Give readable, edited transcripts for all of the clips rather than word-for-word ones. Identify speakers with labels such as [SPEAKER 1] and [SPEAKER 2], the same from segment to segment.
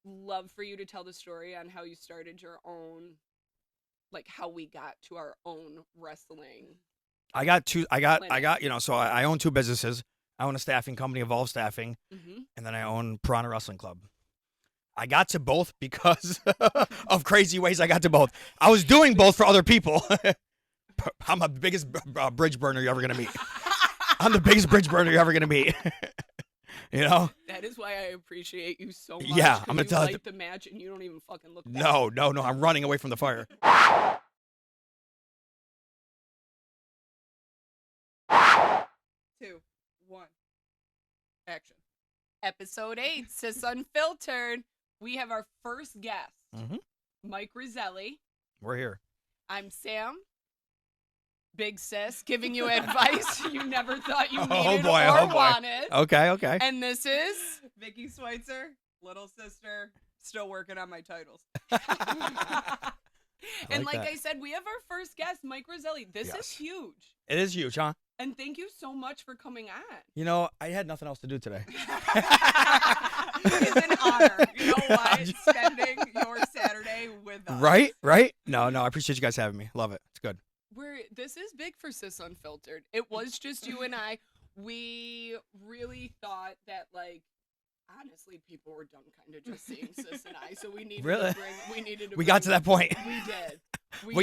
[SPEAKER 1] love for you to tell the story on how you started your own, like how we got to our own wrestling clinic.
[SPEAKER 2] So I own two businesses. I own a staffing company, Evolve Staffing,
[SPEAKER 1] Mm-hmm.
[SPEAKER 2] and then I own Piranha Wrestling Club. I got to both because of crazy ways I got to both. I was doing both for other people. I'm the biggest bridge burner you're ever going to meet. I'm the biggest bridge burner you're ever going to meet. You know?
[SPEAKER 1] That is why I appreciate you so much.
[SPEAKER 2] Yeah, I'm going to tell
[SPEAKER 1] you light the match and you don't even fucking look back.
[SPEAKER 2] No. I'm running away from the fire.
[SPEAKER 1] 2, 1, action. Episode 8, Sis Unfiltered. We have our first guest, Mike Roselli.
[SPEAKER 2] We're here.
[SPEAKER 1] I'm Sam, Big Sis, giving you advice you never thought you needed or wanted.
[SPEAKER 2] Okay.
[SPEAKER 1] And this is
[SPEAKER 3] Vicky Schweitzer, little sister, still working on my titles.
[SPEAKER 1] And like I said, we have our first guest, Mike Roselli. This is huge.
[SPEAKER 2] It is huge, huh?
[SPEAKER 1] And thank you so much for coming on.
[SPEAKER 2] You know, I had nothing else to do today.
[SPEAKER 3] It's an honor. You know what? Spending your Saturday with us.
[SPEAKER 2] Right? No, I appreciate you guys having me. Love it. It's good.
[SPEAKER 1] This is big for Sis Unfiltered. It was just you and I. We really thought that, like, honestly, people were done kind of just seeing Sis and I, so we needed to bring.
[SPEAKER 2] We got to that point.
[SPEAKER 1] We did.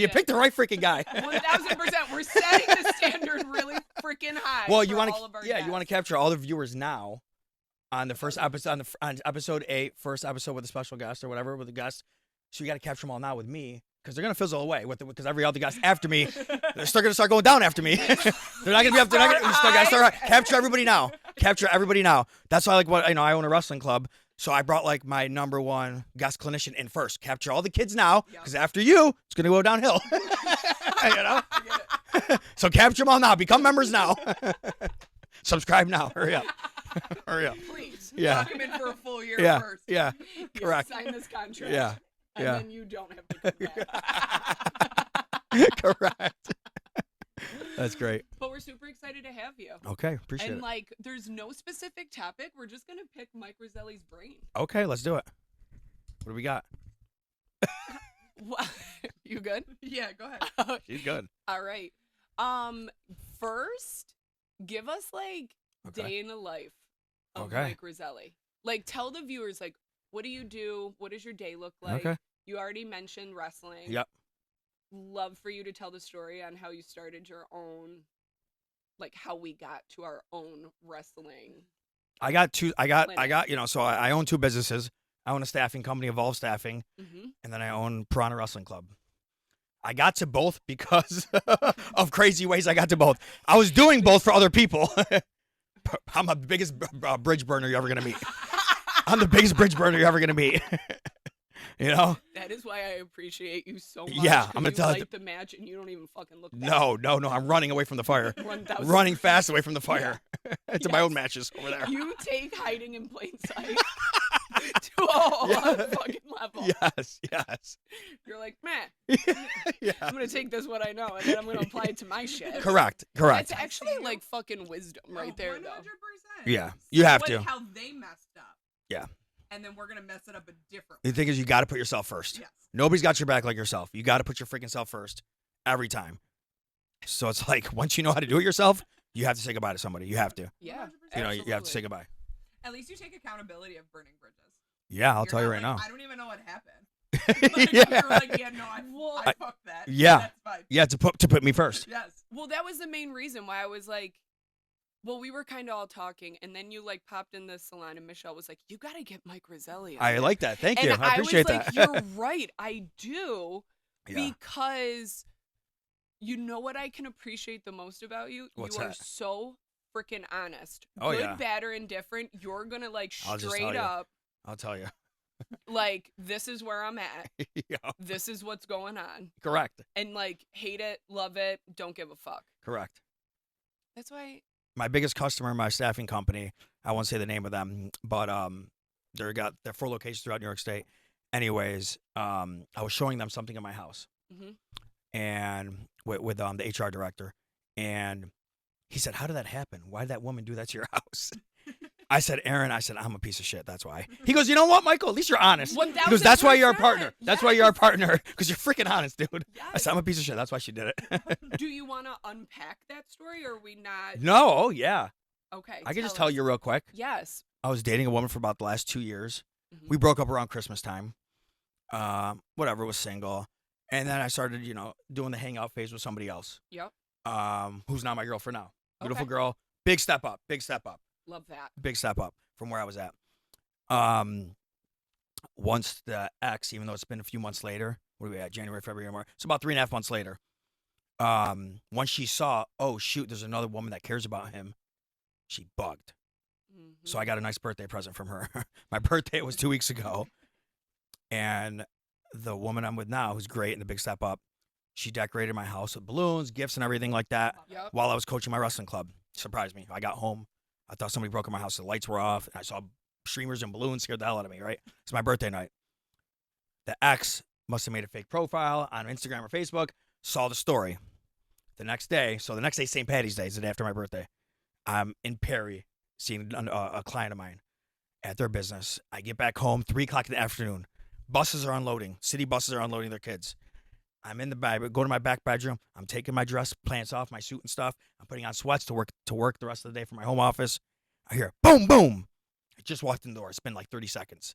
[SPEAKER 2] You picked the right freaking guy.
[SPEAKER 1] 1000%. We're setting the standard really freaking high.
[SPEAKER 2] Well,
[SPEAKER 1] you want to
[SPEAKER 2] capture all the viewers now on the first episode, on episode 8, first episode with a special guest or whatever with a guest. So you got to capture them all now with me. Because they're gonna fizzle away because every other guy after me, they're still gonna start going down after me. They're not gonna be up. They're not gonna start. Capture everybody now. That's why I own a wrestling club, so I brought like my number one guest clinician in first. Capture all the kids now, because after you, it's gonna go downhill. You know. So capture them all now. Become members now. Subscribe now. Hurry up.
[SPEAKER 1] Please.
[SPEAKER 2] Yeah.
[SPEAKER 3] Lock him in for a full year first.
[SPEAKER 2] Yeah. Correct.
[SPEAKER 1] Sign this contract.
[SPEAKER 2] Yeah.
[SPEAKER 1] And then you don't have to come back.
[SPEAKER 2] Correct. That's great.
[SPEAKER 1] But we're super excited to have you.
[SPEAKER 2] Okay, appreciate it.
[SPEAKER 1] And there's no specific topic. We're just gonna pick Mike Roselli's brain.
[SPEAKER 2] Okay, let's do it. What do we got?
[SPEAKER 1] You good?
[SPEAKER 3] Yeah, go ahead.
[SPEAKER 2] She's good.
[SPEAKER 1] All right. First, give us day in the life of Mike Roselli. Tell the viewers what do you do? What does your day look like?
[SPEAKER 2] Okay.
[SPEAKER 1] You already mentioned wrestling.
[SPEAKER 2] Yep.
[SPEAKER 1] Love for you to tell the story on how you started your own, how we got to our own wrestling.
[SPEAKER 2] I own two businesses. I own a staffing company, Evolve Staffing, and then I own Piranha Wrestling Club. I got to both because of crazy ways I got to both. I was doing both for other people. I'm the biggest bridge burner you're ever going to meet. I'm the biggest bridge burner you're ever going to meet. You know?
[SPEAKER 1] That is why I appreciate you so much.
[SPEAKER 2] Yeah, I'm going to tell
[SPEAKER 1] you light the match and you don't even fucking look back.
[SPEAKER 2] No. I'm running away from the fire.
[SPEAKER 1] 1000%.
[SPEAKER 2] Running fast away from the fire.
[SPEAKER 1] Yeah.
[SPEAKER 2] To my own matches over there.
[SPEAKER 1] You take hiding in plain sight to a whole other fucking level.
[SPEAKER 2] Yes.
[SPEAKER 1] You're like, man,
[SPEAKER 2] Yeah.
[SPEAKER 1] I'm going to take this what I know and then I'm going to apply it to my shit.
[SPEAKER 2] Correct.
[SPEAKER 1] That's actually fucking wisdom right there,
[SPEAKER 3] 100%.
[SPEAKER 1] though.
[SPEAKER 2] Yeah, you have to.
[SPEAKER 3] How they messed up.
[SPEAKER 2] Yeah.
[SPEAKER 3] And then we're going to mess it up a different
[SPEAKER 2] The
[SPEAKER 3] way.
[SPEAKER 2] thing is, you got to put yourself first.
[SPEAKER 3] Yes.
[SPEAKER 2] Nobody's got your back like yourself. You got to put your freaking self first every time. So it's once you know how to do it yourself, you have to say goodbye to somebody. You have to.
[SPEAKER 1] Yeah.
[SPEAKER 2] You have to say goodbye.
[SPEAKER 3] At least you take accountability of burning bridges.
[SPEAKER 2] Yeah, I'll tell you right now.
[SPEAKER 3] I don't even know what happened.
[SPEAKER 2] Yeah.
[SPEAKER 3] You're I fucked that.
[SPEAKER 2] Yeah.
[SPEAKER 3] That's fine.
[SPEAKER 2] Yeah, to put me first.
[SPEAKER 3] Yes.
[SPEAKER 1] Well, that was the main reason why I was we were kind of all talking, and then you popped in the salon, and Michelle was like, "You got to get Mike Roselli."
[SPEAKER 2] I like that. Thank you.
[SPEAKER 1] And
[SPEAKER 2] I appreciate
[SPEAKER 1] was
[SPEAKER 2] that.
[SPEAKER 1] You're right. I do.
[SPEAKER 2] Yeah.
[SPEAKER 1] Because you know what I can appreciate the most about you?
[SPEAKER 2] What's
[SPEAKER 1] you are
[SPEAKER 2] that?
[SPEAKER 1] so freaking honest.
[SPEAKER 2] Oh,
[SPEAKER 1] Good,
[SPEAKER 2] yeah.
[SPEAKER 1] bad, or indifferent. You're going to
[SPEAKER 2] I'll just
[SPEAKER 1] straight
[SPEAKER 2] tell you.
[SPEAKER 1] up.
[SPEAKER 2] I'll tell you.
[SPEAKER 1] This is where I'm at.
[SPEAKER 2] Yeah.
[SPEAKER 1] This is what's going on.
[SPEAKER 2] Correct.
[SPEAKER 1] And hate it, love it, don't give a fuck.
[SPEAKER 2] Correct.
[SPEAKER 1] That's why.
[SPEAKER 2] My biggest customer in my staffing company, I won't say the name of them, but they're 4 locations throughout New York State. Anyways, I was showing them something in my house, and with the HR director, and he said, "How did that happen? Why did that woman do that to your house?" I said, Aaron, I'm a piece of shit. That's why. He goes, you know what, Michael? At least you're honest.
[SPEAKER 1] 1000%.
[SPEAKER 2] He goes, that's why you're our partner. That's why you're our
[SPEAKER 1] Yes.
[SPEAKER 2] partner. Because you're freaking honest, dude. I
[SPEAKER 1] Yes.
[SPEAKER 2] said, I'm a piece of shit. That's why she did it.
[SPEAKER 1] Do you want to unpack that story, or are we not?
[SPEAKER 2] No, oh, yeah.
[SPEAKER 1] Okay.
[SPEAKER 2] I can just tell
[SPEAKER 1] us.
[SPEAKER 2] you real quick.
[SPEAKER 1] Yes.
[SPEAKER 2] I was dating a woman for about the last 2 years.
[SPEAKER 1] Mhm.
[SPEAKER 2] We broke up around Christmas time. Whatever, was single. And then I started, doing the hangout phase with somebody else.
[SPEAKER 1] Yep.
[SPEAKER 2] Who's now my girlfriend now. Beautiful
[SPEAKER 1] Okay.
[SPEAKER 2] girl. Big step up. Big step up.
[SPEAKER 1] Love that.
[SPEAKER 2] Big step up from where I was at. Once the ex, even though it's been a few months later, what are we at? January, February, March. It's about 3.5 months later. Once she saw, oh shoot, there's another woman that cares about him, she bugged.
[SPEAKER 1] Mhm.
[SPEAKER 2] So I got a nice birthday present from her. My birthday was 2 weeks ago. And the woman I'm with now, who's great and the big step up, she decorated my house with balloons, gifts, and everything like that
[SPEAKER 1] Yep.
[SPEAKER 2] while I was coaching my wrestling club. Surprised me. I got home. I thought somebody broke in my house. The lights were off. And I saw streamers and balloons, scared the hell out of me, right? It's my birthday night. The ex must have made a fake profile on Instagram or Facebook, saw the story. The next day, St. Patty's Day, is the day after my birthday. I'm in Perry seeing a client of mine at their business. I get back home, 3 o'clock in the afternoon. Buses are unloading. City buses are unloading their kids. I'm in the bag, go to my back bedroom. I'm taking my dress, pants off, my suit and stuff. I'm putting on sweats to work the rest of the day for my home office. I hear boom, boom. I just walked in the door. It's been like 30 seconds.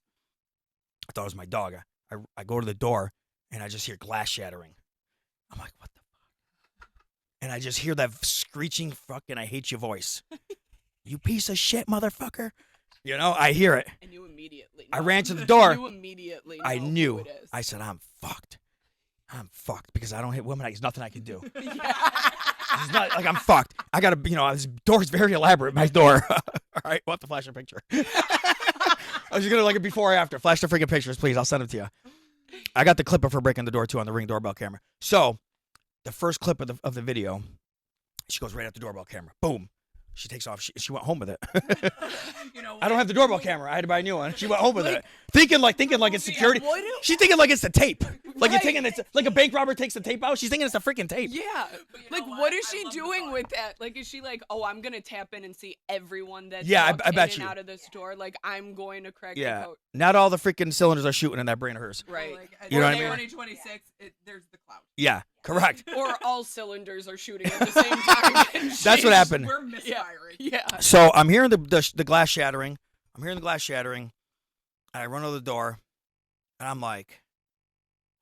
[SPEAKER 2] I thought it was my dog. I go to the door, and I just hear glass shattering. I'm like, what the fuck? And I just hear that screeching fucking I hate you voice. You piece of shit, motherfucker. I hear it.
[SPEAKER 1] And you immediately.
[SPEAKER 2] I
[SPEAKER 1] know.
[SPEAKER 2] ran to the door.
[SPEAKER 1] You immediately.
[SPEAKER 2] I
[SPEAKER 1] know who
[SPEAKER 2] knew.
[SPEAKER 1] it is.
[SPEAKER 2] I said, I'm fucked. I'm fucked because I don't hit women. There's nothing I can do.
[SPEAKER 1] Yeah.
[SPEAKER 2] It's not like I'm fucked. I gotta, this door's very elaborate, my door. All right, we'll have to flash a picture. I was just gonna like it before or after. Flash the freaking pictures, please. I'll send them to you. I got the clip of her breaking the door too on the Ring doorbell camera. So, the first clip of the video, she goes right at the doorbell camera. Boom. She takes off. She went home with it. I don't have the doorbell camera. I had to buy a new one. She went home with it, thinking like it's security. She's thinking like it's the tape. Like you're thinking it's like a bank robber takes the tape out. She's thinking it's a freaking tape.
[SPEAKER 1] Yeah.
[SPEAKER 3] But you
[SPEAKER 1] Like,
[SPEAKER 3] know
[SPEAKER 1] what is
[SPEAKER 3] I
[SPEAKER 1] she
[SPEAKER 3] love the
[SPEAKER 1] doing
[SPEAKER 3] thought.
[SPEAKER 1] with that? Like, is she like, oh, I'm gonna tap in and see everyone that's
[SPEAKER 2] Yeah,
[SPEAKER 1] walked
[SPEAKER 2] I bet
[SPEAKER 1] in and
[SPEAKER 2] you.
[SPEAKER 1] out of the store? Like, I'm going to crack
[SPEAKER 2] Yeah.
[SPEAKER 1] the code.
[SPEAKER 2] Not all the freaking cylinders are shooting in that brain of hers.
[SPEAKER 1] Right.
[SPEAKER 3] Like,
[SPEAKER 2] You know what I mean?
[SPEAKER 3] 2026, there's the cloud.
[SPEAKER 2] Yeah, correct.
[SPEAKER 1] Or all cylinders are shooting at the same time. And
[SPEAKER 2] That's what happened.
[SPEAKER 3] We're misfiring.
[SPEAKER 1] Yeah.
[SPEAKER 2] So I'm hearing the glass shattering. And I run to the door, and I'm like,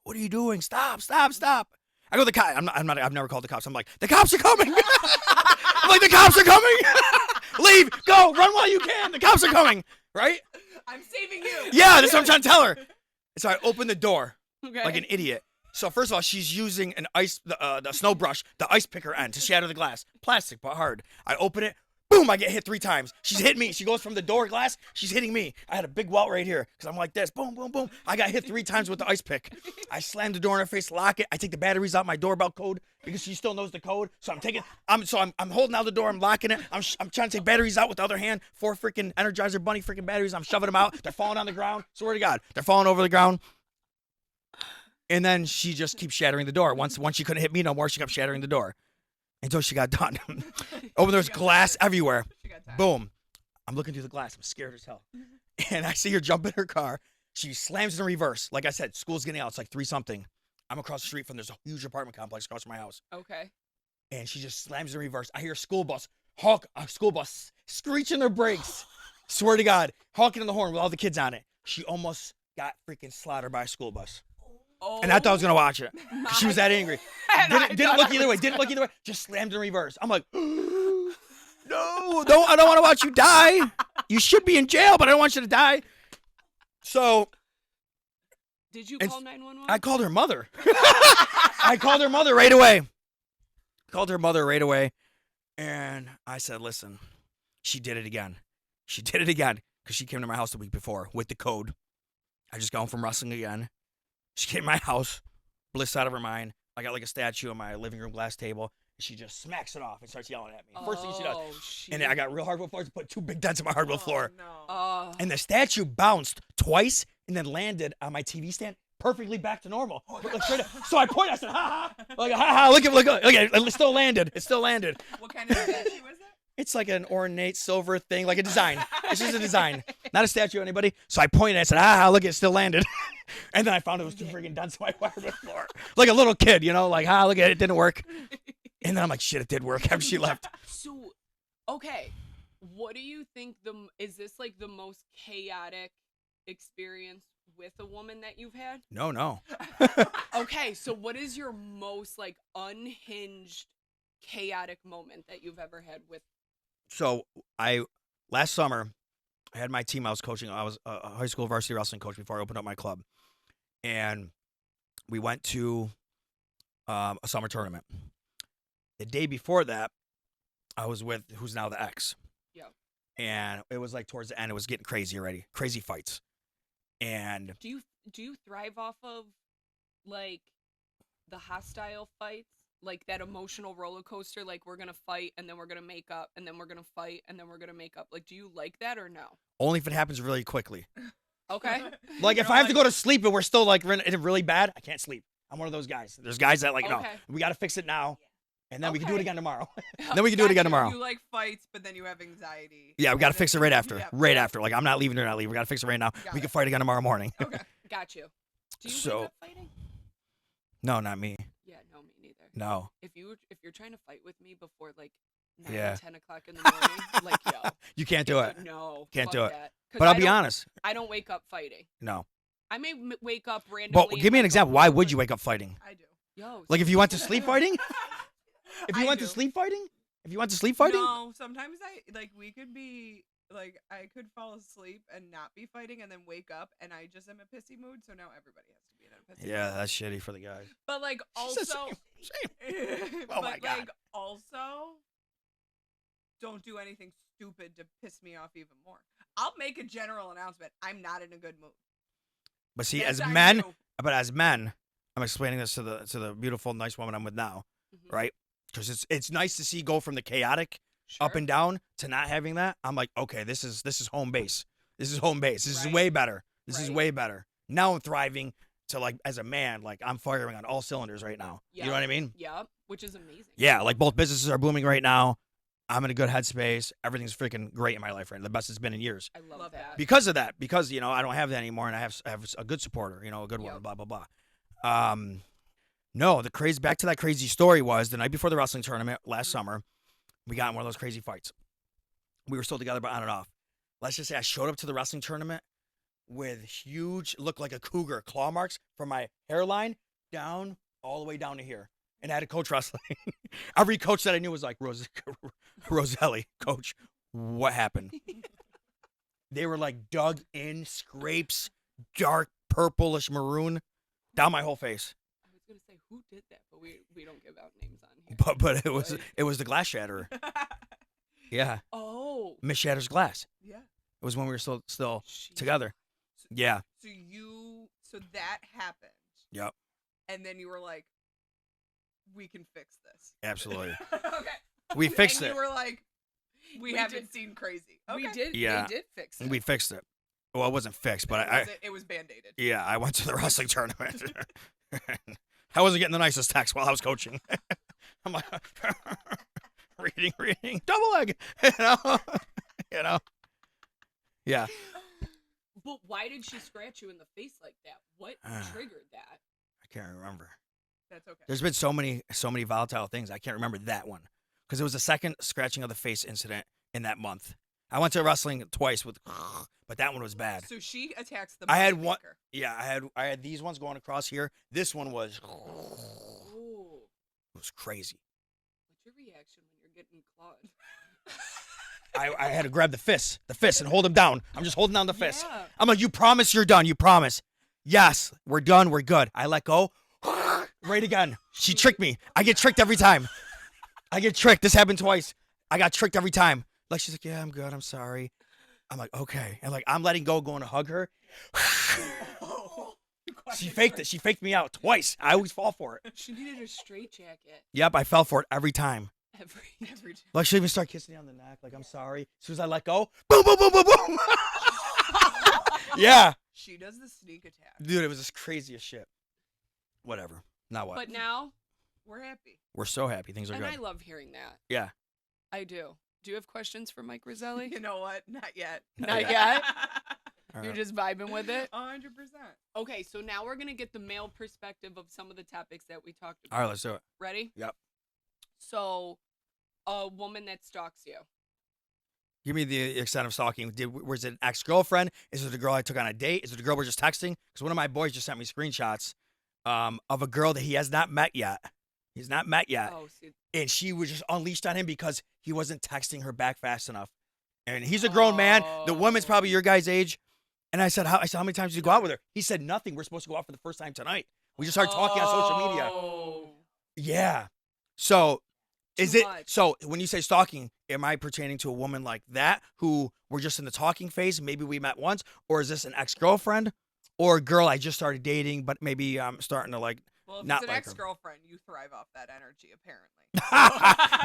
[SPEAKER 2] "What are you doing? Stop! I go to the cop. I've never called the cops. I'm like, the cops are coming. I'm like, the cops are coming. Leave, go, run while you can. The cops are coming. Right?
[SPEAKER 3] I'm saving you.
[SPEAKER 2] Yeah, that's what I'm trying to tell her. So I open the door
[SPEAKER 1] Okay.
[SPEAKER 2] like an idiot. So first of all, she's using the snow brush, the ice picker end to shatter the glass. Plastic, but hard. I open it. Boom, I get hit 3 times. She's hit me. She goes from the door glass. She's hitting me. I had a big welt right here because I'm like this. Boom, boom, boom. I got hit 3 times with the ice pick. I slam the door in her face, lock it. I take the batteries out my doorbell code because she still knows the code. So I'm holding out the door. I'm locking it. I'm trying to take batteries out with the other hand. 4 freaking Energizer Bunny freaking batteries. I'm shoving them out. They're falling on the ground. Swear to God, they're falling over the ground. And then she just keeps shattering the door. Once she couldn't hit me no more, she kept shattering the door until she got done. Oh, there's glass everywhere.
[SPEAKER 3] She got tired.
[SPEAKER 2] Boom. I'm looking through the glass. I'm scared as hell. And I see her jump in her car. She slams in reverse. Like I said, school's getting out. It's like 3-something. I'm across the street from there's a huge apartment complex across from my house.
[SPEAKER 1] Okay.
[SPEAKER 2] And she just slams in reverse. I hear a school bus screeching their brakes. Swear to God, honking on the horn with all the kids on it. She almost got freaking slaughtered by a school bus.
[SPEAKER 1] Oh,
[SPEAKER 2] And I thought I was going to watch it. She was that angry.
[SPEAKER 1] And I
[SPEAKER 2] Didn't
[SPEAKER 1] thought
[SPEAKER 2] look
[SPEAKER 1] I
[SPEAKER 2] either way.
[SPEAKER 1] was
[SPEAKER 2] Didn't look either way. Just slammed in reverse. I'm like, no, I don't want to watch you die. You should be in jail, but I don't want you to die. So
[SPEAKER 1] Did you
[SPEAKER 2] And
[SPEAKER 1] call 911?
[SPEAKER 2] I called her mother. I called her mother right away. And I said, listen, she did it again. Because she came to my house the week before with the code. I just got home from wrestling again. She came to my house, blissed out of her mind. I got like a statue on my living room glass table. She just smacks it off and starts yelling at me. First thing she does.
[SPEAKER 1] Oh, shit.
[SPEAKER 2] And then I got real hardwood floors, put 2 big dents in my hardwood floor.
[SPEAKER 3] No.
[SPEAKER 2] And the statue bounced twice and then landed on my TV stand perfectly back to normal. Like, straight up. So I pointed, I said, ha ha. Like, ha ha, look at it, it still landed.
[SPEAKER 3] What kind of statue was that?
[SPEAKER 2] It's like an ornate silver thing, like a design. It's just a design, not a statue of anybody. So I pointed and I said, look, it still landed. And then I found it was too freaking done, so I wired it floor. Like a little kid, like, look at it, didn't work. And then I'm like, shit, it did work after she left.
[SPEAKER 1] So, okay, what do you think is this like the most chaotic experience with a woman that you've had?
[SPEAKER 2] No.
[SPEAKER 1] Okay, so what is your most like unhinged chaotic moment that you've ever had with?
[SPEAKER 2] So last summer, I had my team I was coaching. I was a high school varsity wrestling coach before I opened up my club. And we went to a summer tournament. The day before that, I was with who's now the ex.
[SPEAKER 1] Yeah.
[SPEAKER 2] And it was like towards the end, it was getting crazy already. Crazy fights. And
[SPEAKER 1] do you thrive off of like the hostile fights? Like that emotional roller coaster, like we're gonna fight and then we're gonna make up and then we're gonna fight and then we're gonna make up. Like, do you like that or no?
[SPEAKER 2] Only if it happens really quickly.
[SPEAKER 1] Okay.
[SPEAKER 2] Like if I have to go to sleep and we're still like really bad, I can't sleep. I'm one of those guys. There's guys that like, no, we got to fix it now. And then we can do it again tomorrow. Then we can do it again tomorrow.
[SPEAKER 3] You like fights, but then you have anxiety.
[SPEAKER 2] Yeah, we got to fix it right after.
[SPEAKER 3] Yeah.
[SPEAKER 2] Right after. Like, I'm not leaving, they're not leaving. We got to fix it right now. We can fight again tomorrow morning.
[SPEAKER 1] Okay. Got you. Do you wake up fighting?
[SPEAKER 2] No, not me.
[SPEAKER 1] Yeah, no, me neither.
[SPEAKER 2] No.
[SPEAKER 1] If you're trying to fight with me before like 9 10 o'clock in the morning, like, yo.
[SPEAKER 2] You can't do it.
[SPEAKER 1] No.
[SPEAKER 2] Can't do it.
[SPEAKER 1] That.
[SPEAKER 2] But I'll be honest.
[SPEAKER 1] I don't wake up fighting.
[SPEAKER 2] No.
[SPEAKER 1] I may wake up randomly.
[SPEAKER 2] But give me an example. Why would you wake up fighting?
[SPEAKER 3] I do.
[SPEAKER 1] Yo.
[SPEAKER 2] Like if you went to sleep fighting? If you went to sleep fighting? If you went to sleep fighting?
[SPEAKER 3] No, sometimes we could be, like, I could fall asleep and not be fighting and then wake up and I just am a pissy mood, so now everybody has to be in a pissy mood.
[SPEAKER 2] Yeah, that's shitty for the guys.
[SPEAKER 3] But, like, also...
[SPEAKER 2] Shame. Oh, my God.
[SPEAKER 3] Like, also, don't do anything stupid to piss me off even more. I'll make a general announcement. I'm not in a good mood.
[SPEAKER 2] But see,
[SPEAKER 3] That's
[SPEAKER 2] as men, I'm explaining this to the beautiful, nice woman I'm with now, right? Because it's nice to see go from the chaotic up and down to not having that. I'm like, okay, this is home base. This is home base. This is way better. This is way better. Now I'm thriving to, like, as a man, like I'm firing on all cylinders right now.
[SPEAKER 1] Yeah.
[SPEAKER 2] You know what I mean?
[SPEAKER 1] Yeah, which is amazing.
[SPEAKER 2] Yeah, like both businesses are booming right now. I'm in a good headspace. Everything's freaking great in my life right now. The best it's been in years.
[SPEAKER 1] I love that.
[SPEAKER 2] Because of that. Because, I don't have that anymore and I have a good supporter, a good one, blah, blah, blah. No, back to that crazy story was the night before the wrestling tournament last summer, we got in one of those crazy fights. We were still together, but on and off. Let's just say I showed up to the wrestling tournament with huge, looked like a cougar, claw marks from my hairline down, all the way down to here. And I had a coach wrestling. Every coach that I knew was like, Roselli, coach, what happened? They were like dug in, scrapes, dark purplish maroon, down my whole face.
[SPEAKER 1] I was gonna say who did that, but we don't give out names on here.
[SPEAKER 2] But it was the glass shatterer. Yeah.
[SPEAKER 1] Oh.
[SPEAKER 2] Miss Shatter's glass.
[SPEAKER 3] Yeah.
[SPEAKER 2] It was when we were still together. Yeah.
[SPEAKER 3] So that happened.
[SPEAKER 2] Yep.
[SPEAKER 3] And then you were like, we can fix this.
[SPEAKER 2] Absolutely.
[SPEAKER 3] Okay.
[SPEAKER 2] We fixed it.
[SPEAKER 3] You were like, we haven't seen crazy. Okay.
[SPEAKER 1] We did.
[SPEAKER 2] Yeah.
[SPEAKER 1] They did fix it.
[SPEAKER 2] We fixed it. Well, it wasn't fixed, but
[SPEAKER 3] it was band-aided.
[SPEAKER 2] Yeah, I went to the wrestling tournament. I wasn't getting the nicest text while I was coaching. I'm like, reading, double leg, you know. Yeah.
[SPEAKER 1] But why did she scratch you in the face like that? What triggered that?
[SPEAKER 2] I can't remember.
[SPEAKER 3] That's okay.
[SPEAKER 2] There's been so many volatile things. I can't remember that one because it was the second scratching of the face incident in that month. I went to wrestling twice but that one was bad.
[SPEAKER 3] So she attacks the.
[SPEAKER 2] I had one.
[SPEAKER 3] Maker.
[SPEAKER 2] Yeah, I had these ones going across here. This one was.
[SPEAKER 1] Ooh.
[SPEAKER 2] It was crazy.
[SPEAKER 1] What's your reaction when you're getting clawed?
[SPEAKER 2] I had to grab the fist, and hold him down. I'm just holding down the fist.
[SPEAKER 1] Yeah.
[SPEAKER 2] I'm like, you promise you're done. You promise. Yes, we're done. We're good. I let go. Right again. She tricked me. I get tricked every time. I get tricked. This happened twice. I got tricked every time. Like, she's like, yeah, I'm good. I'm sorry. I'm like, okay. And like, I'm letting go, going to hug her. She faked it. She faked me out twice. I always fall for it.
[SPEAKER 1] She needed a straight jacket.
[SPEAKER 2] Yep, I fell for it every time.
[SPEAKER 1] Every time.
[SPEAKER 2] Like, she'll even start kissing me on the neck. Like, I'm sorry. As soon as I let go, boom, boom, boom, boom, boom. Yeah.
[SPEAKER 3] She does the sneak attack.
[SPEAKER 2] Dude, it was just crazy as shit. Whatever. Now what?
[SPEAKER 1] But now
[SPEAKER 3] we're happy.
[SPEAKER 2] We're so happy. Things are
[SPEAKER 1] and
[SPEAKER 2] good.
[SPEAKER 1] I love hearing that.
[SPEAKER 2] Yeah.
[SPEAKER 1] I do. Do you have questions for Mike Roselli?
[SPEAKER 3] You know what? Not yet.
[SPEAKER 1] Not yet?
[SPEAKER 2] All
[SPEAKER 1] You're
[SPEAKER 2] right.
[SPEAKER 1] just vibing with it?
[SPEAKER 3] 100%.
[SPEAKER 1] Okay, so now we're going to get the male perspective of some of the topics that we talked about.
[SPEAKER 2] All right, let's do it.
[SPEAKER 1] Ready?
[SPEAKER 2] Yep.
[SPEAKER 1] So, a woman that stalks you.
[SPEAKER 2] Give me the extent of stalking. Was it an ex-girlfriend? Is it a girl I took on a date? Is it a girl we're just texting? Because one of my boys just sent me screenshots of a girl that he has not met yet. He's not met yet.
[SPEAKER 1] Oh, see.
[SPEAKER 2] And she was just unleashed on him because he wasn't texting her back fast enough. And he's a grown man. The woman's probably your guy's age. And I said, how many times did you go out with her? He said, nothing. We're supposed to go out for the first time tonight. We just started talking on social media.
[SPEAKER 1] Oh.
[SPEAKER 2] Yeah. So, is
[SPEAKER 1] Too
[SPEAKER 2] it,
[SPEAKER 1] much.
[SPEAKER 2] so when you say stalking, am I pertaining to a woman like that who we're just in the talking phase? Maybe we met once. Or is this an ex-girlfriend? Or a girl I just started dating, but maybe I'm starting to like,
[SPEAKER 3] Well, if
[SPEAKER 2] not
[SPEAKER 3] it's an
[SPEAKER 2] like her.
[SPEAKER 3] ex-girlfriend, you thrive off that energy, apparently.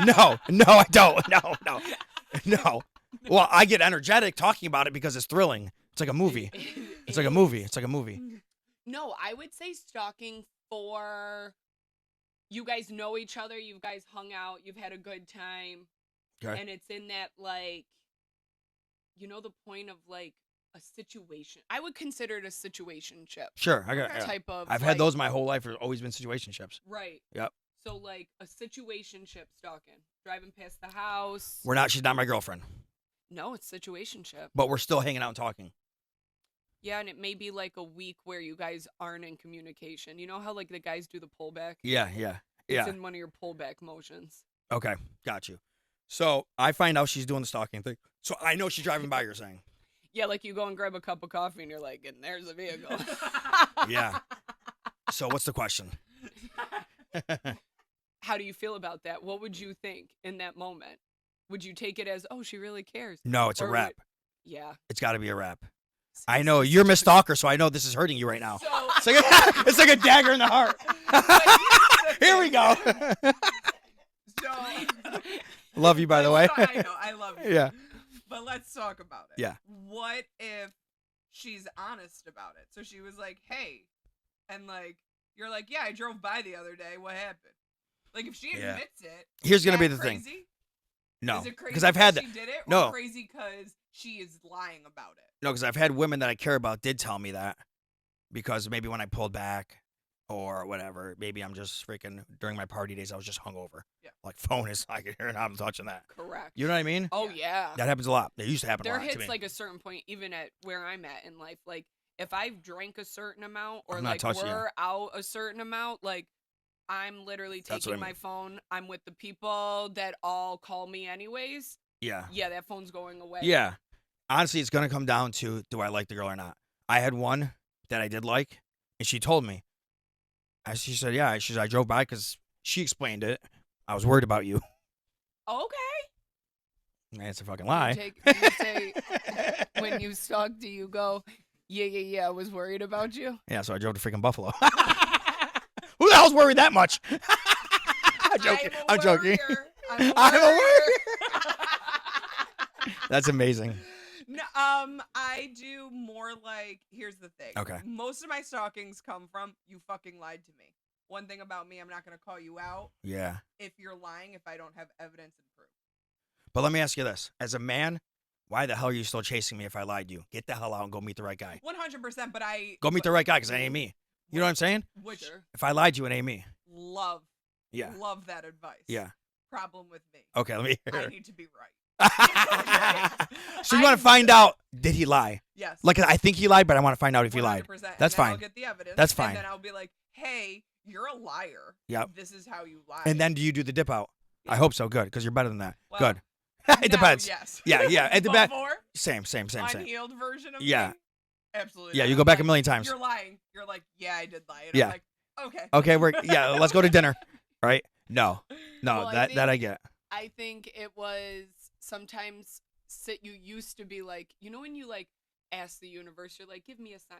[SPEAKER 2] no, I don't. No. Well, I get energetic talking about it because it's thrilling. It's like a movie. It's like a movie. It's like a movie.
[SPEAKER 1] No, I would say stalking for you guys know each other, you guys hung out, you've had a good time,
[SPEAKER 2] Okay.
[SPEAKER 1] and it's in that, like, you know, the point of, like, a situation. I would consider it a situationship
[SPEAKER 2] Sure, I got. Yeah.
[SPEAKER 1] type of.
[SPEAKER 2] I've
[SPEAKER 1] like,
[SPEAKER 2] had those my whole life. There's always been situationships.
[SPEAKER 1] Right.
[SPEAKER 2] Yep.
[SPEAKER 1] So, like, a situationship stalking. Driving past the house.
[SPEAKER 2] She's not my girlfriend,
[SPEAKER 1] No, it's situationship.
[SPEAKER 2] but we're still hanging out and talking.
[SPEAKER 1] Yeah, and it may be, like, a week where you guys aren't in communication. You know how, like, the guys do the pullback?
[SPEAKER 2] Yeah.
[SPEAKER 1] It's in one of your pullback motions.
[SPEAKER 2] Okay, got you. So I find out she's doing the stalking thing. So I know she's driving by. You're saying?
[SPEAKER 1] Yeah, like you go and grab a cup of coffee and you're like, and there's a vehicle.
[SPEAKER 2] Yeah. So what's the question?
[SPEAKER 1] How do you feel about that? What would you think in that moment? Would you take it as, oh, she really cares?
[SPEAKER 2] No, it's a
[SPEAKER 1] Or
[SPEAKER 2] rap.
[SPEAKER 1] Yeah.
[SPEAKER 2] It's got to be a rap. I know you're Miss Stalker, so I know this is hurting you right now.
[SPEAKER 1] So,
[SPEAKER 2] It's like a dagger in the heart. Here we go.
[SPEAKER 3] So,
[SPEAKER 2] Love you, by the way.
[SPEAKER 3] I know, I love you.
[SPEAKER 2] Yeah.
[SPEAKER 3] But let's talk about it.
[SPEAKER 2] Yeah.
[SPEAKER 3] What if she's honest about it? So she was like, hey, and like, you're like, yeah, I drove by the other day. What happened? Like, if she
[SPEAKER 2] Yeah.
[SPEAKER 3] admits it,
[SPEAKER 2] Here's gonna
[SPEAKER 3] is
[SPEAKER 2] be
[SPEAKER 3] that
[SPEAKER 2] the thing.
[SPEAKER 3] crazy?
[SPEAKER 2] No,
[SPEAKER 3] Is it crazy
[SPEAKER 2] because I've had
[SPEAKER 3] she
[SPEAKER 2] that.
[SPEAKER 3] did it, or
[SPEAKER 2] No.
[SPEAKER 3] crazy because she is lying about it?
[SPEAKER 2] No, because I've had women that I care about did tell me that, because maybe when I pulled back or whatever, maybe I'm just freaking during my party days I was just hungover.
[SPEAKER 3] Yeah.
[SPEAKER 2] Like phone is I can hear it. I'm touching that.
[SPEAKER 1] correct.
[SPEAKER 2] You know what I mean?
[SPEAKER 1] Oh, yeah.
[SPEAKER 2] That happens a lot. It used to happen a
[SPEAKER 1] There
[SPEAKER 2] lot to
[SPEAKER 1] hits
[SPEAKER 2] me.
[SPEAKER 1] like a certain point, even at where I'm at in life. Like, if I've drank a certain amount or
[SPEAKER 2] I'm not
[SPEAKER 1] like
[SPEAKER 2] touching you.
[SPEAKER 1] we're out a certain amount, like, I'm literally
[SPEAKER 2] That's what
[SPEAKER 1] taking
[SPEAKER 2] I
[SPEAKER 1] my
[SPEAKER 2] mean.
[SPEAKER 1] phone. I'm with the people that all call me anyways.
[SPEAKER 2] Yeah.
[SPEAKER 1] Yeah, that phone's going away.
[SPEAKER 2] Yeah. Honestly, it's gonna come down to, do I like the girl or not? I had one that I did like, and she told me. She said, yeah. She said, I drove by because she explained it. I was worried about you.
[SPEAKER 1] Okay.
[SPEAKER 2] That's a fucking lie.
[SPEAKER 1] You say, when you stalk, do you go, yeah, I was worried about you?
[SPEAKER 2] Yeah, so I drove to freaking Buffalo. Who the hell's worried that much? I'm joking. I'm joking.
[SPEAKER 3] I'm
[SPEAKER 2] I'm a
[SPEAKER 3] a
[SPEAKER 2] warrior. That's amazing.
[SPEAKER 3] No, I do more like, here's the thing.
[SPEAKER 2] Okay.
[SPEAKER 3] Most of my stalkings come from, you fucking lied to me. One thing about me, I'm not going to call you out
[SPEAKER 2] Yeah.
[SPEAKER 3] if you're lying if I don't have evidence and proof.
[SPEAKER 2] But let me ask you this. As a man, why the hell are you still chasing me if I lied to you? Get the hell out and go meet the right guy.
[SPEAKER 3] 100%, but I...
[SPEAKER 2] Go meet the right guy because it ain't me. You know what I'm saying?
[SPEAKER 3] Which,
[SPEAKER 1] Sure.
[SPEAKER 2] If I lied to you, it ain't me.
[SPEAKER 3] love that advice.
[SPEAKER 2] Yeah.
[SPEAKER 3] Problem with me.
[SPEAKER 2] Okay, let me
[SPEAKER 3] I
[SPEAKER 2] hear
[SPEAKER 3] need to be right.
[SPEAKER 2] it. So you want to find out, did he lie?
[SPEAKER 3] Yes.
[SPEAKER 2] Like, I think he lied, but I want to find out if he
[SPEAKER 3] 100%,
[SPEAKER 2] lied.
[SPEAKER 3] and
[SPEAKER 2] That's
[SPEAKER 3] then I'll
[SPEAKER 2] fine.
[SPEAKER 3] get the evidence.
[SPEAKER 2] That's fine.
[SPEAKER 3] And then I'll be like, hey, you're a liar.
[SPEAKER 2] Yep.
[SPEAKER 3] This is how you lie.
[SPEAKER 2] And then do you do the dip out? I hope so. Good, because you're better than that.
[SPEAKER 3] Well,
[SPEAKER 2] Good. It
[SPEAKER 3] now,
[SPEAKER 2] depends.
[SPEAKER 3] Yes.
[SPEAKER 2] Yeah. It depends.
[SPEAKER 3] Before,
[SPEAKER 2] Same.
[SPEAKER 3] unhealed version of
[SPEAKER 2] Yeah.
[SPEAKER 3] me? Absolutely.
[SPEAKER 2] Yeah,
[SPEAKER 3] not.
[SPEAKER 2] you
[SPEAKER 3] I'm
[SPEAKER 2] go back
[SPEAKER 3] like,
[SPEAKER 2] a million times.
[SPEAKER 3] You're lying. You're like, yeah, I did lie. And
[SPEAKER 2] Yeah.
[SPEAKER 3] I'm like, okay.
[SPEAKER 2] Okay, let's go to dinner. Right? No.
[SPEAKER 1] Well, I
[SPEAKER 2] that I get.
[SPEAKER 1] I think it was sometimes you used to be like, you know, when you like ask the universe, you're like, give me a sign.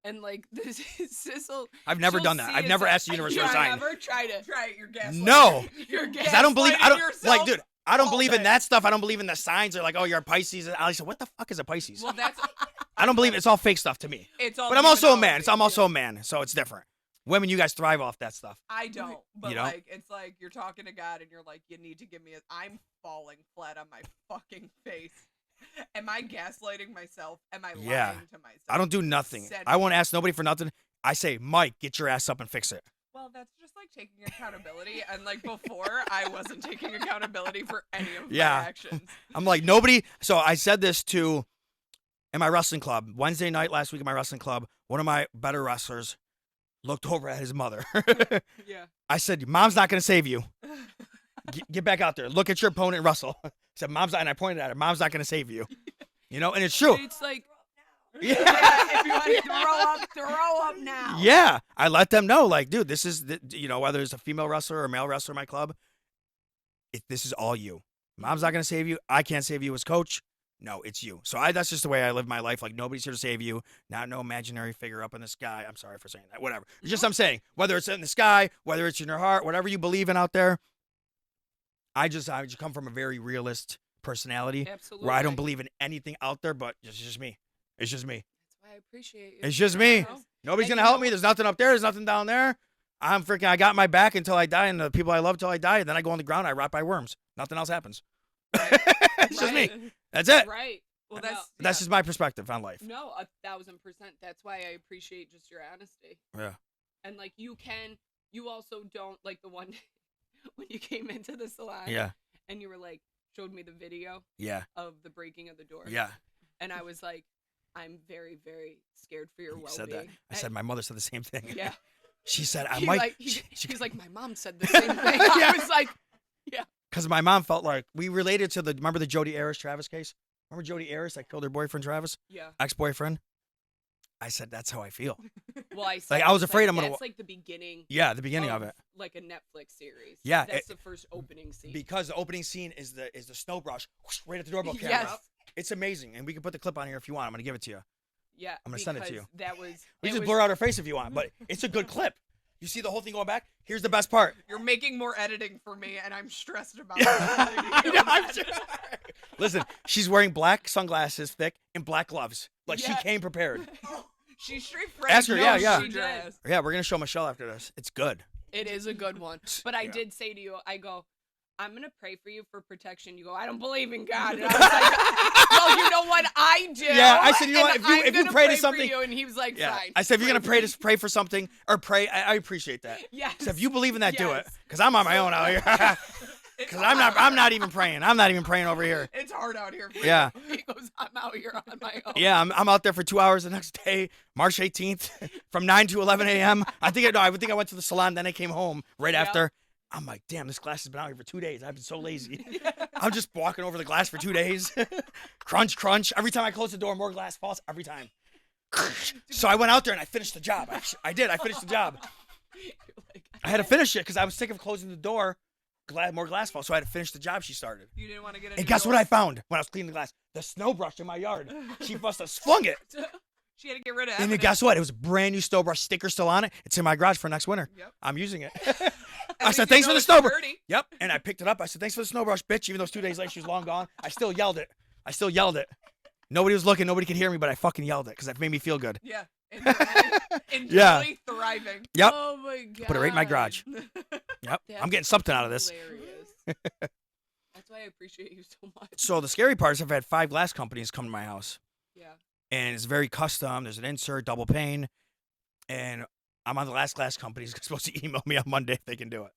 [SPEAKER 1] And like this Sissel.
[SPEAKER 2] I've never
[SPEAKER 1] she'll
[SPEAKER 2] done that.
[SPEAKER 1] see
[SPEAKER 2] I've
[SPEAKER 1] a
[SPEAKER 2] never
[SPEAKER 1] sign.
[SPEAKER 2] asked the universe for a
[SPEAKER 1] You've
[SPEAKER 2] sign.
[SPEAKER 1] never tried it.
[SPEAKER 3] Try it. You're gaslighting.
[SPEAKER 2] No.
[SPEAKER 3] You're
[SPEAKER 2] Because I don't believe
[SPEAKER 3] yourself
[SPEAKER 2] like, dude, I don't
[SPEAKER 3] all
[SPEAKER 2] believe in
[SPEAKER 3] day.
[SPEAKER 2] that stuff. I don't believe in the signs. They're like, oh, you're a Pisces. And I said, what the fuck is a Pisces?
[SPEAKER 3] Well, that's
[SPEAKER 2] I don't believe it. It's all fake stuff to me.
[SPEAKER 3] it's all.
[SPEAKER 2] But I'm also a man.
[SPEAKER 3] demonology.
[SPEAKER 2] I'm also a man, so it's different. Women, you guys thrive off that stuff.
[SPEAKER 3] I don't, but
[SPEAKER 2] You don't?
[SPEAKER 3] like it's like you're talking to God and you're like, you need to give me I'm falling flat on my fucking face. Am I gaslighting myself? Am I
[SPEAKER 2] Yeah.
[SPEAKER 3] lying to myself?
[SPEAKER 2] I don't do nothing.
[SPEAKER 3] Said
[SPEAKER 2] I won't
[SPEAKER 3] me.
[SPEAKER 2] ask nobody for nothing. I say, Mike, get your ass up and fix it.
[SPEAKER 3] Well, that's just like taking accountability, and like before, I wasn't taking accountability for any of
[SPEAKER 2] Yeah.
[SPEAKER 3] my actions.
[SPEAKER 2] I'm like, nobody. So I said this to in my wrestling club Wednesday night last week in my wrestling club. One of my better wrestlers looked over at his mother.
[SPEAKER 3] Yeah.
[SPEAKER 2] I said, Mom's not going to save you. Get back out there. Look at your opponent, Russell. I said, Mom's not, and I pointed at her. Mom's not going to save you. You know, and it's true.
[SPEAKER 1] It's like,
[SPEAKER 2] Yeah.
[SPEAKER 1] if you want to throw up now.
[SPEAKER 2] Yeah, I let them know, like, dude, this is, whether it's a female wrestler or a male wrestler in my club, this is all you. Mom's not going to save you. I can't save you as coach. No, it's you. So that's just the way I live my life. Like, nobody's here to save you. Not no imaginary figure up in the sky. I'm sorry for saying that. Whatever. It's just I'm saying, whether it's in the sky, whether it's in your heart, whatever you believe in out there, I just come from a very realist personality
[SPEAKER 1] Absolutely.
[SPEAKER 2] where I don't believe in anything out there, but it's just me. It's just me.
[SPEAKER 1] That's why I appreciate you.
[SPEAKER 2] It's just me.
[SPEAKER 1] know?
[SPEAKER 2] Nobody's
[SPEAKER 1] And
[SPEAKER 2] gonna
[SPEAKER 1] you
[SPEAKER 2] help
[SPEAKER 1] know
[SPEAKER 2] me. There's nothing up there. There's nothing down there. I got my back until I die, and the people I love till I die. And then I go on the ground. I rot by worms. Nothing else happens. It's just me. That's it.
[SPEAKER 1] Right.
[SPEAKER 3] Well,
[SPEAKER 1] No.
[SPEAKER 2] That's just my perspective on life.
[SPEAKER 1] No, 1,000%. That's why I appreciate just your honesty.
[SPEAKER 2] Yeah.
[SPEAKER 1] And like you also don't like the one when you came into the salon.
[SPEAKER 2] Yeah.
[SPEAKER 1] And you were like, showed me the video
[SPEAKER 2] Yeah.
[SPEAKER 1] of the breaking of the door.
[SPEAKER 2] Yeah.
[SPEAKER 1] And I was like, I'm very, very scared for your
[SPEAKER 2] You
[SPEAKER 1] well-being.
[SPEAKER 2] said that. I said my mother said the same thing.
[SPEAKER 1] Yeah.
[SPEAKER 2] She said I
[SPEAKER 1] He
[SPEAKER 2] might.
[SPEAKER 1] like,
[SPEAKER 2] she-
[SPEAKER 1] he's like, my mom said the same thing. I was like,
[SPEAKER 2] Because my mom felt like we related to remember the Jodi Arias Travis case? Remember Jodi Arias that killed her boyfriend Travis?
[SPEAKER 1] yeah.
[SPEAKER 2] Ex-boyfriend? I said, that's how I feel.
[SPEAKER 1] Well, I said,
[SPEAKER 2] I was afraid I'm gonna
[SPEAKER 1] That's like the beginning.
[SPEAKER 2] Yeah, the beginning of it.
[SPEAKER 1] Like a Netflix series.
[SPEAKER 2] Yeah,
[SPEAKER 1] That's the first opening scene.
[SPEAKER 2] Because the opening scene is the snow brush whoosh, right at the doorbell camera.
[SPEAKER 1] Yes.
[SPEAKER 2] It's amazing. And we can put the clip on here if you want. I'm going to give it to you.
[SPEAKER 1] Yeah.
[SPEAKER 2] I'm gonna send it to
[SPEAKER 1] because
[SPEAKER 2] you.
[SPEAKER 1] That was.
[SPEAKER 2] We
[SPEAKER 1] it
[SPEAKER 2] just
[SPEAKER 1] was-
[SPEAKER 2] blur out her face if you want, but it's a good clip. You see the whole thing going back? Here's the best part.
[SPEAKER 3] You're making more editing for me, and I'm stressed about
[SPEAKER 2] Yeah.
[SPEAKER 3] it.
[SPEAKER 2] Yeah, I'm sure. Listen, she's wearing black sunglasses, thick, and black gloves. Like she
[SPEAKER 3] Yeah.
[SPEAKER 2] came prepared.
[SPEAKER 3] She's street friend.
[SPEAKER 2] Ask her, yeah, yeah.
[SPEAKER 3] She did.
[SPEAKER 2] Yeah, we're going to show Michelle after this. It's good.
[SPEAKER 1] It is a good one. But I
[SPEAKER 2] Yeah.
[SPEAKER 1] did say to you, I go, I'm going to pray for you for protection. You go, I don't believe in God. And I was like, well, you know what? I do.
[SPEAKER 2] Yeah, I said, you know what,
[SPEAKER 1] and
[SPEAKER 2] if you
[SPEAKER 1] I'm gonna
[SPEAKER 2] pray to
[SPEAKER 1] for
[SPEAKER 2] something-
[SPEAKER 1] you. And he was like,
[SPEAKER 2] Yeah.
[SPEAKER 1] fine.
[SPEAKER 2] I said, if you're going to
[SPEAKER 1] for me."
[SPEAKER 2] pray for something or pray, I appreciate that.
[SPEAKER 1] Yes.
[SPEAKER 2] So if you believe in that, do it.
[SPEAKER 1] Yes.
[SPEAKER 2] Because I'm on my own out here.
[SPEAKER 3] It's
[SPEAKER 2] Because I'm not even praying. I'm not even praying over here.
[SPEAKER 3] It's hard out here. For
[SPEAKER 2] Yeah.
[SPEAKER 1] He goes, I'm out here on my own.
[SPEAKER 2] Yeah, I'm out there for 2 hours the next day, March 18th, from 9 to 11 a.m. I think I went to the salon, then I came home right
[SPEAKER 1] Yeah.
[SPEAKER 2] after. I'm like, damn, this glass has been out here for 2 days. I've been so lazy. I'm just walking over the glass for 2 days. Crunch, crunch. Every time I close the door, more glass falls. Every time. So I went out there and I finished the job. I did. I finished the job.
[SPEAKER 1] You're like,
[SPEAKER 2] I had to finish it because I was sick of closing the door. More glass falls. So I had to finish the job she started.
[SPEAKER 3] You didn't want to get a
[SPEAKER 2] And
[SPEAKER 3] new
[SPEAKER 2] guess what
[SPEAKER 3] door?
[SPEAKER 2] I found when I was cleaning the glass? The snow brush in my yard. She must have flung it.
[SPEAKER 3] She had to get rid of
[SPEAKER 2] And then
[SPEAKER 3] evidence.
[SPEAKER 2] guess what? It was a brand new snow brush, sticker still on it. It's in my garage for next winter.
[SPEAKER 3] Yep.
[SPEAKER 2] I'm using it.
[SPEAKER 3] At
[SPEAKER 2] I
[SPEAKER 3] least
[SPEAKER 2] said,
[SPEAKER 3] you
[SPEAKER 2] thanks
[SPEAKER 3] know
[SPEAKER 2] for the
[SPEAKER 3] it's
[SPEAKER 2] snow brush.
[SPEAKER 3] dirty.
[SPEAKER 2] Yep. And I picked it up. I said, thanks for the snow brush, bitch. Even though it's 2 days later, she was long gone. I still yelled it. Nobody was looking. Nobody could hear me, but I fucking yelled it because that made me feel good.
[SPEAKER 3] Yeah. Internally
[SPEAKER 2] Yeah.
[SPEAKER 3] thriving.
[SPEAKER 2] Yep.
[SPEAKER 1] Oh my God.
[SPEAKER 2] Put it right in my garage. Yep.
[SPEAKER 1] That's
[SPEAKER 2] I'm getting something out of this.
[SPEAKER 1] hilarious. That's why I appreciate you so much.
[SPEAKER 2] So the scary part is I've had 5 glass companies come to my house.
[SPEAKER 1] Yeah.
[SPEAKER 2] And it's very custom. There's an insert, double pane. And I'm on the last glass company's supposed to email me on Monday if they can do it.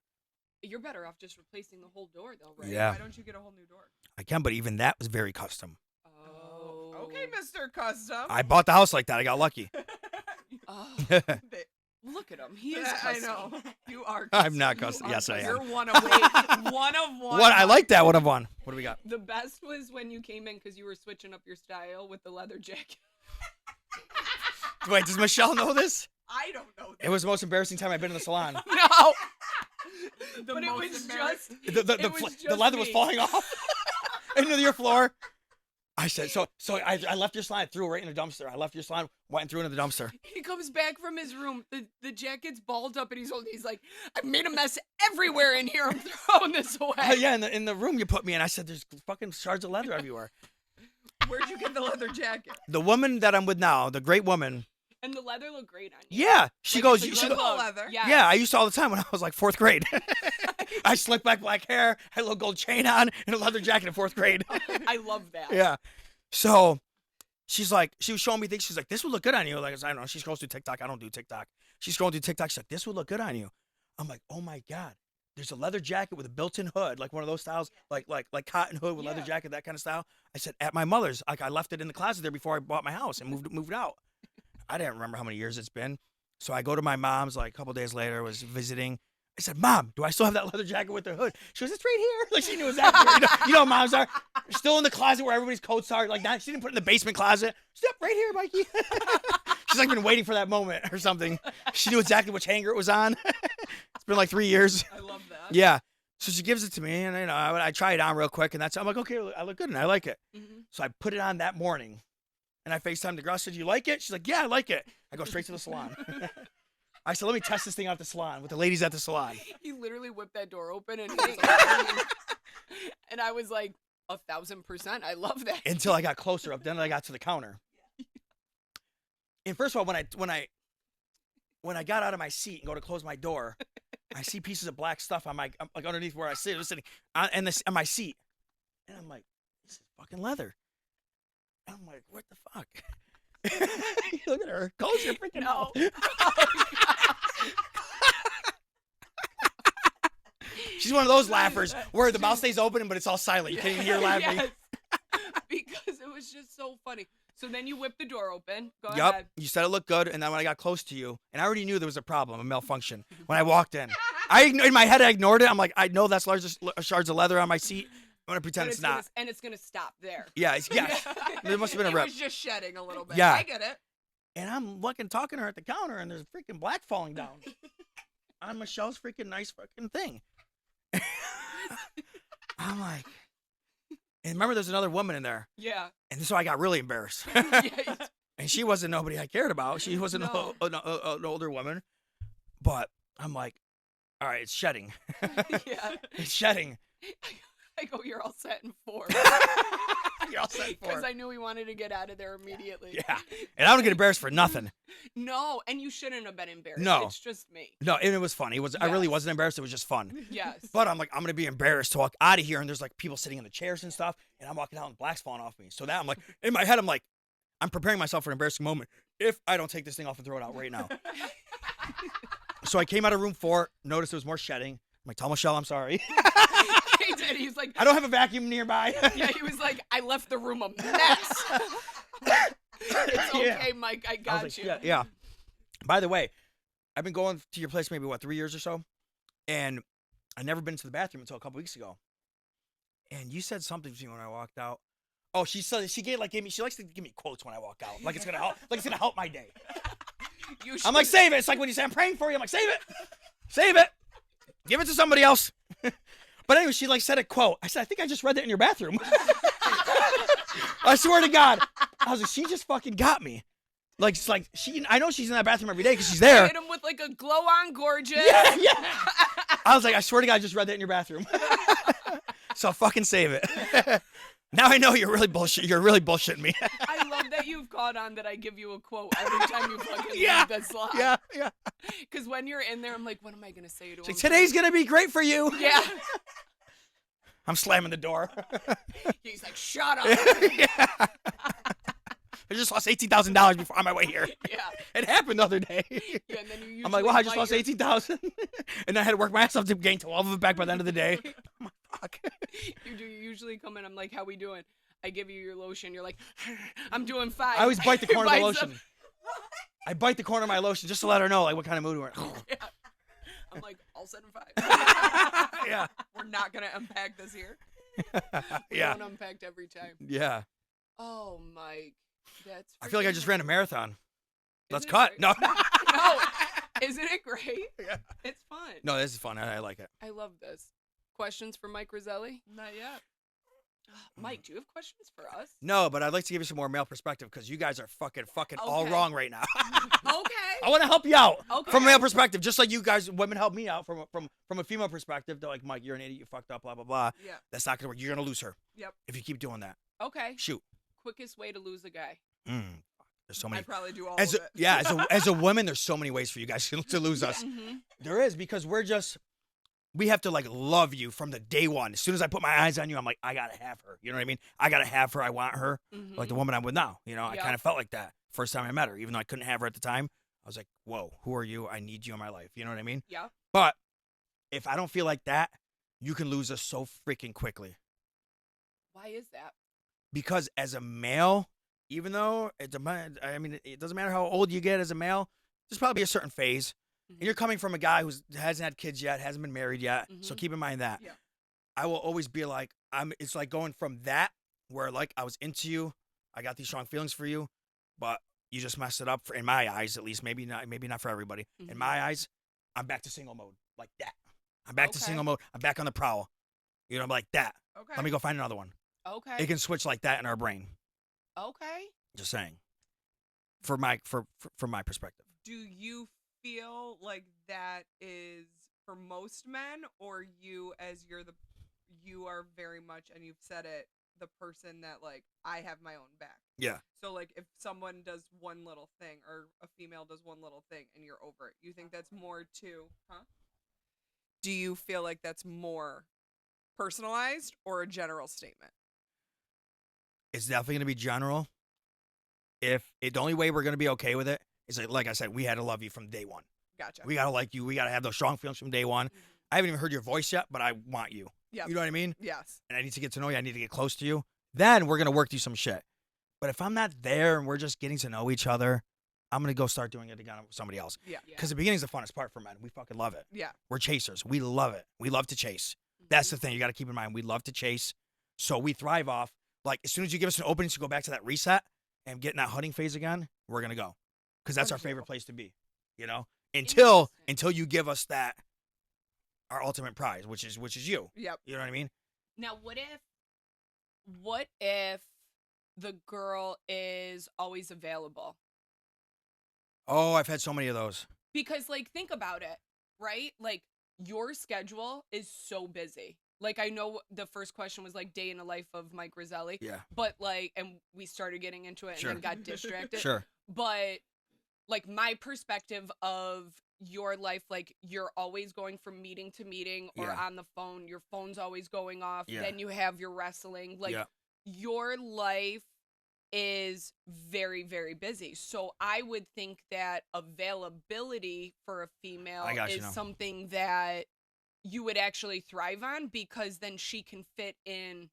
[SPEAKER 1] You're better off just replacing the whole door, though, right?
[SPEAKER 2] Yeah.
[SPEAKER 3] Why don't you get a whole new door?
[SPEAKER 2] I can, but even that was very custom.
[SPEAKER 1] Oh.
[SPEAKER 3] Okay, Mr. Custom.
[SPEAKER 2] I bought the house like that. I got lucky.
[SPEAKER 1] Oh,
[SPEAKER 3] They-
[SPEAKER 1] look at him. He is
[SPEAKER 3] I
[SPEAKER 1] custom.
[SPEAKER 3] know. You are.
[SPEAKER 2] I'm not
[SPEAKER 3] You
[SPEAKER 2] custom.
[SPEAKER 3] are
[SPEAKER 2] Yes, I am.
[SPEAKER 3] You're one of one of one.
[SPEAKER 2] What? I like that one of one. What do we got?
[SPEAKER 1] The best was when you came in because you were switching up your style with the leather jacket.
[SPEAKER 2] Wait, does Michelle know this?
[SPEAKER 3] I don't know.
[SPEAKER 2] It was the most embarrassing time I've been in the salon.
[SPEAKER 1] No.
[SPEAKER 3] The
[SPEAKER 1] But it
[SPEAKER 3] most
[SPEAKER 1] was
[SPEAKER 3] embarrassing-
[SPEAKER 1] just.
[SPEAKER 2] The
[SPEAKER 1] It was
[SPEAKER 2] the
[SPEAKER 1] just
[SPEAKER 2] leather was
[SPEAKER 1] me.
[SPEAKER 2] falling off into your floor. I said, so I left your salon, threw it right in the dumpster. I left your salon, went and threw it in the dumpster.
[SPEAKER 1] He comes back from his room. The jacket's balled up, and he's like, I made a mess everywhere in here. I'm throwing this away.
[SPEAKER 2] Yeah, in the room you put me in, I said, there's fucking shards of leather everywhere.
[SPEAKER 3] Where'd you get the leather jacket?
[SPEAKER 2] The woman that I'm with now, the great woman,
[SPEAKER 1] And the leather looked great on you.
[SPEAKER 2] Yeah. She
[SPEAKER 1] Like,
[SPEAKER 2] goes,
[SPEAKER 1] it's a
[SPEAKER 2] she
[SPEAKER 1] good
[SPEAKER 2] goes,
[SPEAKER 3] look.
[SPEAKER 1] look.
[SPEAKER 3] Leather.
[SPEAKER 1] Yes.
[SPEAKER 2] yeah, I used to all the time when I was like 4th grade. I slicked back black hair, had a little gold chain on, and a leather jacket in 4th grade.
[SPEAKER 1] I love that.
[SPEAKER 2] Yeah. So she's like, she was showing me things. She's like, this would look good on you. Like, I don't know. She scrolls through TikTok. I don't do TikTok. She's scrolling through TikTok. She's like, this would look good on you. I'm like, oh my God. There's a leather jacket with a built-in hood, like one of those styles, like cotton hood with leather jacket, that kind of style. I said, at my mother's. Like, I left it in the closet there before I bought my house and moved out. I didn't remember how many years it's been. So I go to my mom's like a couple days later, was visiting. I said, Mom, do I still have that leather jacket with the hood? She goes, it's right here. Like, she knew exactly. You know how moms are. Still in the closet where everybody's coats are. Like, that. She didn't put it in the basement closet. Step right here, Mikey. She's like been waiting for that moment or something. She knew exactly which hanger it was on. It's been like 3 years.
[SPEAKER 3] I love that.
[SPEAKER 2] Yeah. So she gives it to me, and I try it on real quick, and I'm like, okay, I look good, and I like it.
[SPEAKER 1] Mm-hmm.
[SPEAKER 2] So I put it on that morning, and I FaceTimed the girl. I said, you like it? She's like, yeah, I like it. I go straight to the salon. I said, let me test this thing out at the salon with the ladies at the salon.
[SPEAKER 1] He literally whipped that door open and and I was like, 1,000%. I love that.
[SPEAKER 2] Until I got closer up, then I got to the counter. And first of all, when I got out of my seat and go to close my door, I see pieces of black stuff on like underneath where I sit. I was sitting on my seat, and I'm like, this is fucking leather. And I'm like, what the fuck? Look at her. Close your freaking mouth. She's one of those laughers where the mouth stays open, but it's all silent. You can't even hear her laughing.
[SPEAKER 1] Yes. Because it was just so funny. So then you whipped the door open. Go
[SPEAKER 2] Yup.
[SPEAKER 1] ahead.
[SPEAKER 2] You said it looked good, and then when I got close to you, and I already knew there was a problem, a malfunction, when I walked in. In my head, I ignored it. I'm like, I know that's large shards of leather on my seat. I'm going to pretend it's not.
[SPEAKER 1] And it's going to stop there.
[SPEAKER 2] Yeah, yes. There must have been a
[SPEAKER 3] It
[SPEAKER 2] rip.
[SPEAKER 3] was just shedding a little bit.
[SPEAKER 2] Yeah.
[SPEAKER 3] I get it.
[SPEAKER 2] And I'm talking to her at the counter, and there's freaking black falling down on Michelle's freaking nice fucking thing. I'm like, and remember, there's another woman in there.
[SPEAKER 1] Yeah.
[SPEAKER 2] And so I got really embarrassed.
[SPEAKER 1] Yeah.
[SPEAKER 2] And she wasn't nobody I cared about. She wasn't
[SPEAKER 1] No.
[SPEAKER 2] an older woman. But I'm like, all right, it's shedding.
[SPEAKER 1] Yeah.
[SPEAKER 2] It's shedding.
[SPEAKER 1] I go, you're all set in 4.
[SPEAKER 2] You're all set for
[SPEAKER 1] Because
[SPEAKER 2] it.
[SPEAKER 1] I knew he wanted to get out of there immediately.
[SPEAKER 2] Yeah. And I don't get embarrassed for nothing.
[SPEAKER 1] No, and you shouldn't have been embarrassed.
[SPEAKER 2] No.
[SPEAKER 1] It's just me.
[SPEAKER 2] No, and it was funny. I really
[SPEAKER 1] Yes.
[SPEAKER 2] wasn't embarrassed. It was just fun.
[SPEAKER 1] Yes.
[SPEAKER 2] But I'm like, I'm going to be embarrassed to walk out of here, and there's like people sitting in the chairs and stuff, and I'm walking out and black's falling off me. So now I'm like, in my head, I'm like, I'm preparing myself for an embarrassing moment if I don't take this thing off and throw it out right now. So I came out of room 4, noticed there was more shedding. I'm like, tell Michelle I'm sorry.
[SPEAKER 1] He did. He's like,
[SPEAKER 2] I don't have a vacuum nearby.
[SPEAKER 1] yeah, he was like, I left the room a mess. It's okay,
[SPEAKER 2] Yeah.
[SPEAKER 1] Mike. I
[SPEAKER 2] I
[SPEAKER 1] got
[SPEAKER 2] was like,
[SPEAKER 1] you.
[SPEAKER 2] yeah. By the way, I've been going to your place maybe, 3 years or so? And I never been to the bathroom until a couple weeks ago. And you said something to me when I walked out. Oh, she likes to give me quotes when I walk out. Like it's gonna help. Like it's gonna help my day.
[SPEAKER 1] You
[SPEAKER 2] I'm like, save it. It's like when you say I'm praying for you. I'm like, save it. Save it. Give it to somebody else. But anyway, she said a quote. I said, I think I just read that in your bathroom. I swear to God. I was like, she just fucking got me. Like, it's like I know she's in that bathroom every day because she's there.
[SPEAKER 1] hit him with like a glow on gorgeous.
[SPEAKER 2] Yeah. I was like, I swear to God, I just read that in your bathroom. So fucking save it. Now I know you're really bullshitting me.
[SPEAKER 1] I love that you've caught on that I give you a quote every time you fucking
[SPEAKER 2] Yeah.
[SPEAKER 1] leave the slot.
[SPEAKER 2] Yeah.
[SPEAKER 1] Because when you're in there, I'm like, what am I gonna say to him?
[SPEAKER 2] Like, today's gonna be great for you.
[SPEAKER 1] Yeah.
[SPEAKER 2] I'm slamming the door.
[SPEAKER 1] He's like, shut up.
[SPEAKER 2] Yeah. I just lost $18,000 before on my way here.
[SPEAKER 1] Yeah.
[SPEAKER 2] It happened the other day.
[SPEAKER 1] Yeah, and then you usually
[SPEAKER 2] I'm like, well, I just
[SPEAKER 1] bite
[SPEAKER 2] lost
[SPEAKER 1] your-
[SPEAKER 2] $18,000, and I had to work my ass off to gain 12 of it back by the end of the day. I'm like, fuck.
[SPEAKER 1] You usually come in. I'm like, how we doing? I give you your lotion. You're like, I'm doing fine.
[SPEAKER 2] I always bite the corner of the
[SPEAKER 1] Bites
[SPEAKER 2] lotion. I bite the corner of my lotion just to let her know like what kind of mood we're in.
[SPEAKER 1] Yeah. I'm like, all 7-5.
[SPEAKER 2] Yeah.
[SPEAKER 3] We're not gonna unpack this here.
[SPEAKER 1] We
[SPEAKER 2] Yeah.
[SPEAKER 1] don't unpacked every time.
[SPEAKER 2] Yeah.
[SPEAKER 1] Oh, Mike. That's
[SPEAKER 2] I feel like I
[SPEAKER 1] freaking
[SPEAKER 2] just ran a
[SPEAKER 1] hilarious.
[SPEAKER 2] marathon. Let's
[SPEAKER 1] Isn't it
[SPEAKER 2] cut.
[SPEAKER 1] great?
[SPEAKER 2] No.
[SPEAKER 1] No. Isn't it great?
[SPEAKER 2] Yeah.
[SPEAKER 1] It's fun.
[SPEAKER 2] No, this is fun. I like it.
[SPEAKER 1] I love this. Questions for Mike Roselli?
[SPEAKER 3] Not yet.
[SPEAKER 1] Mike, do you have questions for us?
[SPEAKER 2] No, but I'd like to give you some more male perspective because you guys are fucking all
[SPEAKER 1] Okay.
[SPEAKER 2] wrong right now.
[SPEAKER 1] Okay.
[SPEAKER 2] I want to help you out
[SPEAKER 1] Okay.
[SPEAKER 2] from a male perspective, just like you guys, women help me out from a female perspective. They're like, Mike, you're an idiot. You fucked up. Blah blah blah.
[SPEAKER 3] Yeah.
[SPEAKER 2] That's not gonna work. You're gonna lose her
[SPEAKER 3] Yep.
[SPEAKER 2] if you keep doing that.
[SPEAKER 1] Okay.
[SPEAKER 2] Shoot.
[SPEAKER 1] Quickest way to lose a guy.
[SPEAKER 2] There's so
[SPEAKER 3] I
[SPEAKER 2] many.
[SPEAKER 3] probably do all
[SPEAKER 2] As
[SPEAKER 3] of
[SPEAKER 2] a,
[SPEAKER 3] it.
[SPEAKER 2] yeah, as a woman, there's so many ways for you guys to lose us.
[SPEAKER 1] Mhm.
[SPEAKER 2] There is, because we have to like love you from the day one. As soon as I put my eyes on you, I'm like, I gotta have her. You know what I mean? I gotta have her. I want her.
[SPEAKER 1] Mhm.
[SPEAKER 2] Like the woman I'm with now. You know, I
[SPEAKER 1] Yep.
[SPEAKER 2] kind of felt like that first time I met her, even though I couldn't have her at the time. I was like, whoa, who are you? I need you in my life. You know what I mean?
[SPEAKER 1] Yep.
[SPEAKER 2] But if I don't feel like that, you can lose us so freaking quickly.
[SPEAKER 1] Why is that?
[SPEAKER 2] Because as a male, even though it doesn't matter how old you get as a male, there's probably a certain phase.
[SPEAKER 1] Mhm.
[SPEAKER 2] And you're coming from a guy who hasn't had kids yet, hasn't been married yet. So
[SPEAKER 1] Mhm.
[SPEAKER 2] keep in mind that.
[SPEAKER 3] Yeah.
[SPEAKER 2] I will always be like, it's like going from that where like I was into you, I got these strong feelings for you, but you just messed it up in my eyes, at least. Maybe not for everybody.
[SPEAKER 1] Mhm.
[SPEAKER 2] In my eyes, I'm back to single mode. Like that. I'm back to
[SPEAKER 1] Okay.
[SPEAKER 2] single mode. I'm back on the prowl. You know, I'm like that.
[SPEAKER 3] Okay.
[SPEAKER 2] Let me go find another one.
[SPEAKER 1] Okay.
[SPEAKER 2] It can switch like that in our brain.
[SPEAKER 1] Okay.
[SPEAKER 2] Just saying. For my perspective.
[SPEAKER 3] Do you feel like that is for most men, or you are very much, and you've said it, the person that like, I have my own back.
[SPEAKER 2] Yeah.
[SPEAKER 3] So like if someone does one little thing, or a female does one little thing and you're over it, you think that's more do you feel like that's more personalized or a general statement?
[SPEAKER 2] It's definitely gonna be general. The only way we're gonna be okay with it is like I said, we had to love you from day one.
[SPEAKER 3] Gotcha.
[SPEAKER 2] We gotta like you. We gotta have those strong feelings from day one.
[SPEAKER 3] Mhm.
[SPEAKER 2] I haven't even heard your voice yet, but I want you.
[SPEAKER 3] Yep.
[SPEAKER 2] You know what I mean?
[SPEAKER 3] Yes.
[SPEAKER 2] And I need to get to know you. I need to get close to you. Then we're gonna work through some shit. But if I'm not there and we're just getting to know each other, I'm gonna go start doing it again with somebody else.
[SPEAKER 3] Yeah.
[SPEAKER 2] Because the beginning's the funnest part for men. We fucking love it.
[SPEAKER 3] Yeah.
[SPEAKER 2] We're chasers. We love it. We love to chase. That's the thing you got to keep in mind. We love to chase. So we thrive off. Like, as soon as you give us an opening to go back to that reset and get in that hunting phase again, we're going to go. Because that's our favorite place to be, you know? Until you give us that, our ultimate prize, which is you.
[SPEAKER 3] Yep.
[SPEAKER 2] You know what I mean?
[SPEAKER 1] Now, what if the girl is always available?
[SPEAKER 2] Oh, I've had so many of those.
[SPEAKER 1] Because, like, think about it, right? Like, your schedule is so busy. Like, I know the first question was, like, day in the life of Mike Roselli.
[SPEAKER 2] Yeah.
[SPEAKER 1] But, like, and we started getting into it
[SPEAKER 2] Sure.
[SPEAKER 1] and then got distracted.
[SPEAKER 2] Sure.
[SPEAKER 1] But, like, my perspective of your life, like, you're always going from meeting to meeting or
[SPEAKER 2] Yeah.
[SPEAKER 1] on the phone. Your phone's always going off.
[SPEAKER 2] Yeah.
[SPEAKER 1] Then you have your wrestling. Like,
[SPEAKER 2] Yeah.
[SPEAKER 1] your life is very, very busy. So I would think that availability for a female
[SPEAKER 2] I got you
[SPEAKER 1] is
[SPEAKER 2] now.
[SPEAKER 1] something that you would actually thrive on, because then she can fit in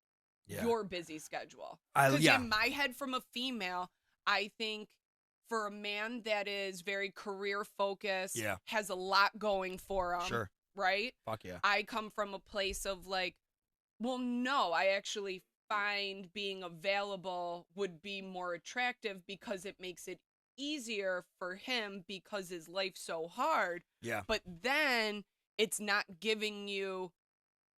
[SPEAKER 2] Yeah.
[SPEAKER 1] your busy schedule. Because
[SPEAKER 2] Yeah.
[SPEAKER 1] in my head, from a female, I think for a man that is very career focused,
[SPEAKER 2] Yeah.
[SPEAKER 1] has a lot going for him,
[SPEAKER 2] Sure.
[SPEAKER 1] right?
[SPEAKER 2] Fuck yeah.
[SPEAKER 1] I come from a place of like, well, no, I actually find being available would be more attractive because it makes it easier for him because his life's so hard.
[SPEAKER 2] Yeah.
[SPEAKER 1] But then it's not giving you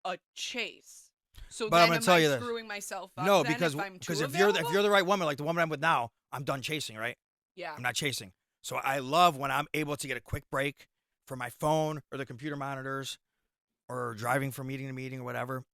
[SPEAKER 1] a chase. So
[SPEAKER 2] But I'm
[SPEAKER 1] then
[SPEAKER 2] gonna
[SPEAKER 1] am
[SPEAKER 2] tell
[SPEAKER 1] I
[SPEAKER 2] you this.
[SPEAKER 1] screwing myself up?
[SPEAKER 2] No,
[SPEAKER 1] then
[SPEAKER 2] because
[SPEAKER 1] if I'm too
[SPEAKER 2] if
[SPEAKER 1] available?
[SPEAKER 2] you're the right woman, like the woman I'm with now, I'm done chasing, right?
[SPEAKER 1] Yeah.
[SPEAKER 2] I'm not chasing. So I love when I'm able to get a quick break from my phone or the computer monitors or driving from meeting to meeting or whatever.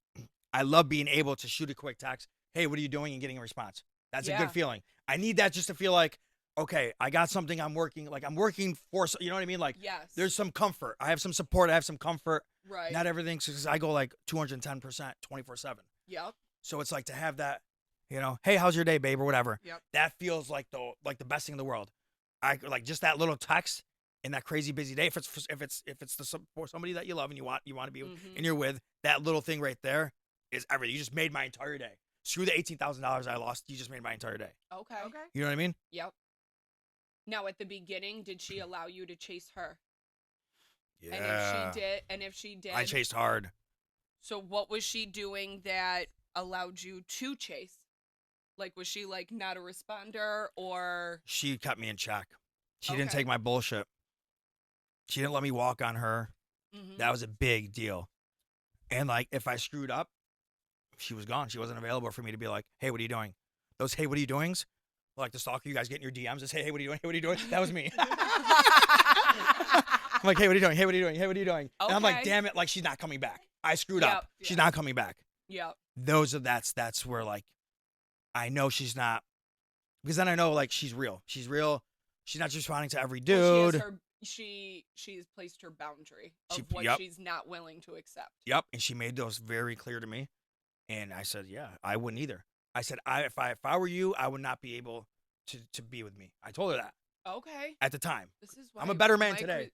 [SPEAKER 2] I love being able to shoot a quick text. Hey, what are you doing? And getting a response. That's a
[SPEAKER 1] Yeah.
[SPEAKER 2] good feeling. I need that just to feel like, okay, I got something I'm working for, you know what I mean? Like,
[SPEAKER 1] Yes.
[SPEAKER 2] there's some comfort. I have some support. I have some comfort.
[SPEAKER 1] right.
[SPEAKER 2] Not everything's because I go like 210%, 24/7.
[SPEAKER 1] Yep.
[SPEAKER 2] So it's like to have that, you know, hey, how's your day, babe, or whatever.
[SPEAKER 3] Yep.
[SPEAKER 2] That feels like the best thing in the world. I like just that little text in that crazy busy day. If it's for somebody that you love and you want to be
[SPEAKER 1] Mhm.
[SPEAKER 2] and you're with, that little thing right there is everything. You just made my entire day. Screw the $18,000 I lost. You just made my entire day.
[SPEAKER 1] Okay.
[SPEAKER 3] Okay.
[SPEAKER 2] You know what I mean?
[SPEAKER 1] Yep. Now, at the beginning, did she allow you to chase her?
[SPEAKER 2] Yeah.
[SPEAKER 1] And if she did,
[SPEAKER 2] I chased hard.
[SPEAKER 1] so what was she doing that allowed you to chase? Like, was she like not a responder, or?
[SPEAKER 2] She kept me in check. She didn't
[SPEAKER 1] Okay.
[SPEAKER 2] take my bullshit. She didn't let me walk on her.
[SPEAKER 1] Mhm.
[SPEAKER 2] That was a big deal. And like, if I screwed up, she was gone. She wasn't available for me to be like, hey, what are you doing? Those hey, what are you doings? Like the stalker you guys get in your DMs is hey, what are you doing? Hey, what are you doing? That was me. I'm like, hey, what are you doing? Hey, what are you doing? Hey, what are you doing? And I'm like,
[SPEAKER 1] Okay.
[SPEAKER 2] damn it, like she's not coming back. I screwed
[SPEAKER 1] Yep.
[SPEAKER 2] up. She's not coming back.
[SPEAKER 1] Yep.
[SPEAKER 2] That's where like I know she's not Because then I know like she's real. She's real. She's not just responding to every
[SPEAKER 1] Well,
[SPEAKER 2] dude.
[SPEAKER 1] she's placed her boundary of
[SPEAKER 2] She-
[SPEAKER 1] what
[SPEAKER 2] yep.
[SPEAKER 1] she's not willing to accept.
[SPEAKER 2] Yep, and she made those very clear to me, and I said, yeah, I wouldn't either. I said, if I were you, I would not be able to be with me. I told her that
[SPEAKER 1] Okay.
[SPEAKER 2] at the time.
[SPEAKER 1] This is why
[SPEAKER 2] I'm a better man
[SPEAKER 1] Mike
[SPEAKER 2] today.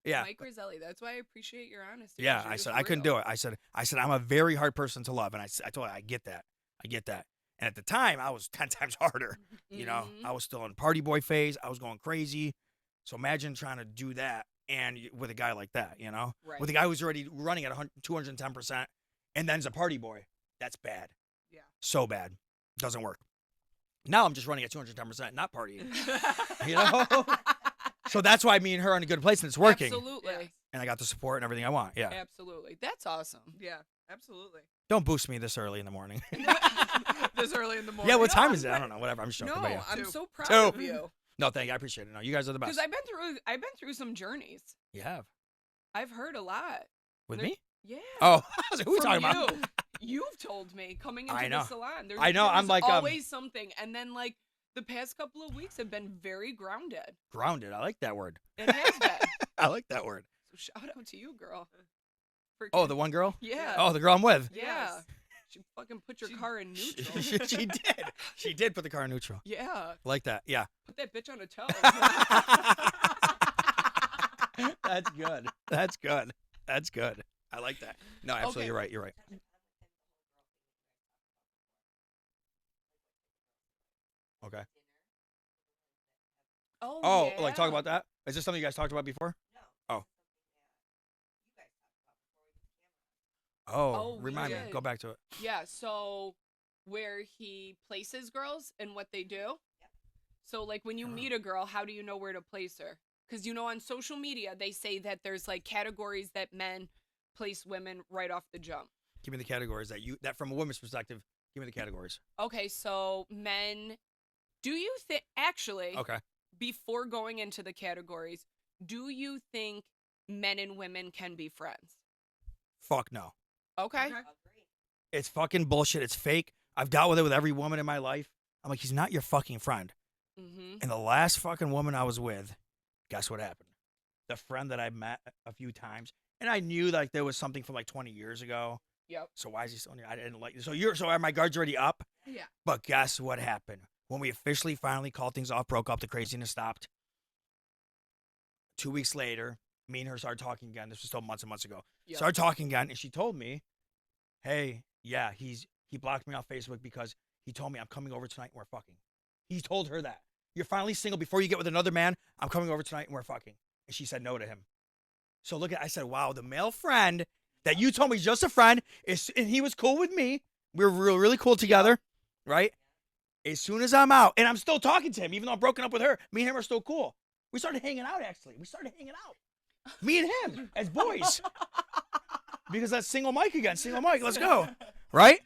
[SPEAKER 2] Yeah,
[SPEAKER 1] Mike Roselli. That's why I appreciate your honesty.
[SPEAKER 2] yeah. I said I couldn't do it. I said I'm a very hard person to love, and I told her I get that. And at the time, I was 10 times harder. You know, I was still in party boy phase. I was going crazy. So imagine trying to do that and with a guy like that, you know,
[SPEAKER 1] Right.
[SPEAKER 2] with a guy who's already running at 210%, and then's a party boy. That's bad.
[SPEAKER 3] Yeah.
[SPEAKER 2] So bad. Doesn't work. Now I'm just running at 210%, not partying. You know? So that's why me and her are in a good place, and it's working.
[SPEAKER 1] Absolutely.
[SPEAKER 3] Yes.
[SPEAKER 2] And I got the support and everything I want. Yeah.
[SPEAKER 1] Absolutely. That's awesome.
[SPEAKER 3] Yeah, absolutely.
[SPEAKER 2] Don't boost me this early in the morning.
[SPEAKER 3] This early in the morning.
[SPEAKER 2] Yeah, what
[SPEAKER 3] No,
[SPEAKER 2] time
[SPEAKER 3] I'm
[SPEAKER 2] is it? I
[SPEAKER 3] ready.
[SPEAKER 2] don't know. Whatever. I'm just joking.
[SPEAKER 1] No,
[SPEAKER 2] But yeah.
[SPEAKER 1] I'm
[SPEAKER 3] Two.
[SPEAKER 1] so proud
[SPEAKER 2] Two.
[SPEAKER 1] of you.
[SPEAKER 2] No, thank you. I appreciate it. No, you guys are the
[SPEAKER 1] Because
[SPEAKER 2] best.
[SPEAKER 1] I've been through some journeys.
[SPEAKER 2] You have.
[SPEAKER 1] I've heard a lot.
[SPEAKER 2] With
[SPEAKER 1] There-
[SPEAKER 2] me?
[SPEAKER 1] Yeah.
[SPEAKER 2] Oh, I was like, who are we
[SPEAKER 1] From
[SPEAKER 2] talking about?
[SPEAKER 1] You've told me coming
[SPEAKER 2] I
[SPEAKER 1] into
[SPEAKER 2] know.
[SPEAKER 1] the salon.
[SPEAKER 2] I know, I'm
[SPEAKER 1] there's
[SPEAKER 2] like,
[SPEAKER 1] always something, and then like the past couple of weeks have been very grounded.
[SPEAKER 2] Grounded. I like that word.
[SPEAKER 1] It has been.
[SPEAKER 2] I like that word.
[SPEAKER 1] So shout out to you, girl.
[SPEAKER 2] Oh, the one girl?
[SPEAKER 1] Yeah.
[SPEAKER 2] Oh, the girl I'm with.
[SPEAKER 1] Yeah.
[SPEAKER 3] Yes.
[SPEAKER 1] She fucking put your
[SPEAKER 3] She-
[SPEAKER 1] car in neutral.
[SPEAKER 2] She did. She did put the car in neutral.
[SPEAKER 1] Yeah.
[SPEAKER 2] I like that. Yeah.
[SPEAKER 1] Put that bitch on a toe.
[SPEAKER 2] That's good. That's good. That's good. I like that. No, absolutely.
[SPEAKER 1] Okay.
[SPEAKER 2] You're right. You're right. Okay.
[SPEAKER 1] Oh,
[SPEAKER 2] Oh,
[SPEAKER 1] yeah.
[SPEAKER 2] like talk about that? Is this something you guys talked about before? Oh. Oh,
[SPEAKER 1] we
[SPEAKER 2] remind me.
[SPEAKER 1] did.
[SPEAKER 2] Go back to it.
[SPEAKER 1] Yeah, so where he places girls and what they do. So like when you meet a girl, how do you know where to place her? Because you know on social media they say that there's like categories that men place women right off the jump.
[SPEAKER 2] Give me the categories that from a woman's perspective. Give me the categories.
[SPEAKER 1] Okay, so men, do you think actually
[SPEAKER 2] Okay.
[SPEAKER 1] before going into the categories, do you think men and women can be friends?
[SPEAKER 2] Fuck no.
[SPEAKER 1] Okay.
[SPEAKER 2] It's fucking bullshit. It's fake. I've dealt with it with every woman in my life. I'm like, he's not your fucking friend.
[SPEAKER 1] Mm-hmm.
[SPEAKER 2] And the last fucking woman I was with, guess what happened? The friend that I met a few times, and I knew like there was something from like 20 years ago.
[SPEAKER 1] Yep.
[SPEAKER 2] So why is he still in here? I didn't like. So are my guards already up?
[SPEAKER 3] Yeah.
[SPEAKER 2] But guess what happened? When we officially finally called things off, broke up, the craziness stopped. 2 weeks later, me and her started talking again. This was still months and months ago.
[SPEAKER 1] Yep.
[SPEAKER 2] Started talking again, and she told me, "Hey, yeah, he blocked me off Facebook because he told me I'm coming over tonight and we're fucking." He told her that. You're finally single before you get with another man. I'm coming over tonight and we're fucking. And she said no to him. So I said, wow, the male friend that you told me is just a friend, and he was cool with me. We were really cool together, right? As soon as I'm out, and I'm still talking to him, even though I'm broken up with her, me and him are still cool. We started hanging out, actually. Me and him, as boys. Because that's single Mike again. Single Mike, let's go. Right?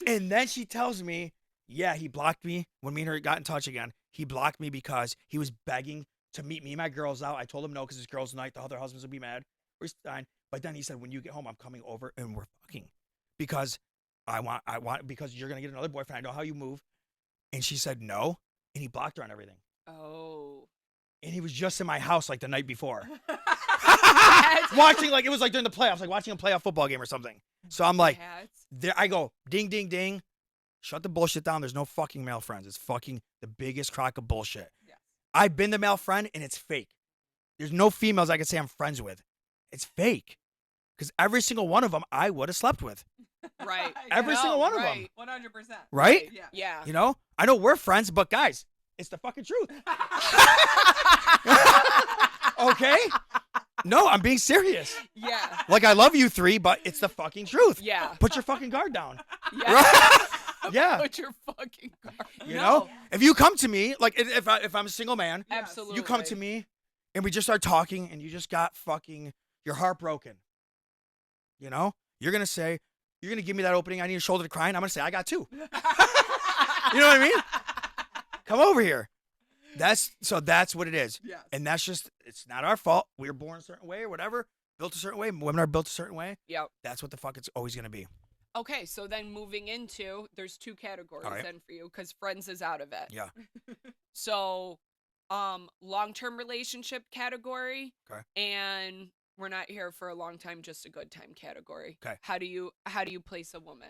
[SPEAKER 2] And then she tells me, yeah, he blocked me when me and her got in touch again. He blocked me because he was begging to meet me and my girls out. I told him no because it's girls' night. The other husbands would be mad. We're fine. But then he said, when you get home, I'm coming over and we're fucking. Because I want, because you're going to get another boyfriend. I know how you move. And she said no. And he blocked her on everything.
[SPEAKER 1] Oh.
[SPEAKER 2] And he was just in my house like the night before. Watching, like, it was like during the playoffs, like watching a playoff football game or something. So I'm like, there I go, ding, ding, ding. Shut the bullshit down. There's no fucking male friends. It's fucking the biggest crock of bullshit.
[SPEAKER 3] Yes.
[SPEAKER 2] I've been the male friend, and it's fake. There's no females I can say I'm friends with. It's fake. Because every single one of them I would have slept with.
[SPEAKER 1] Right.
[SPEAKER 2] Every single one of them.
[SPEAKER 1] right.
[SPEAKER 3] 100%.
[SPEAKER 2] Right?
[SPEAKER 3] Yeah.
[SPEAKER 1] Yeah.
[SPEAKER 2] You know? I know we're friends, but guys, it's the fucking truth. Okay? No, I'm being serious.
[SPEAKER 1] Yeah.
[SPEAKER 2] Like, I love you three, but it's the fucking truth.
[SPEAKER 1] Yeah.
[SPEAKER 2] Put your fucking guard down.
[SPEAKER 1] Yeah.
[SPEAKER 2] Right? Yeah.
[SPEAKER 1] Put your fucking guard.
[SPEAKER 2] You
[SPEAKER 1] No.
[SPEAKER 2] know? If you come to me, like, if I'm a single man,
[SPEAKER 3] Yes.
[SPEAKER 1] Absolutely.
[SPEAKER 2] you come to me, and we just start talking, and you just got fucking your heart broken. You know? You're going to give me that opening, I need a shoulder to cry, and I'm going to say, I got two. You know what I mean? Come over here. That's what it is.
[SPEAKER 3] Yes.
[SPEAKER 2] And that's just, it's not our fault. We were born a certain way or whatever, built a certain way. Women are built a certain way.
[SPEAKER 1] Yep.
[SPEAKER 2] That's what the fuck it's always going to be.
[SPEAKER 1] Okay, so then moving into, there's 2 categories
[SPEAKER 2] Alright.
[SPEAKER 1] then for you, because friends is out of it.
[SPEAKER 2] Yeah.
[SPEAKER 1] So, long-term relationship category.
[SPEAKER 2] Okay.
[SPEAKER 1] And we're not here for a long time, just a good time category.
[SPEAKER 2] Okay.
[SPEAKER 1] How do you place a woman?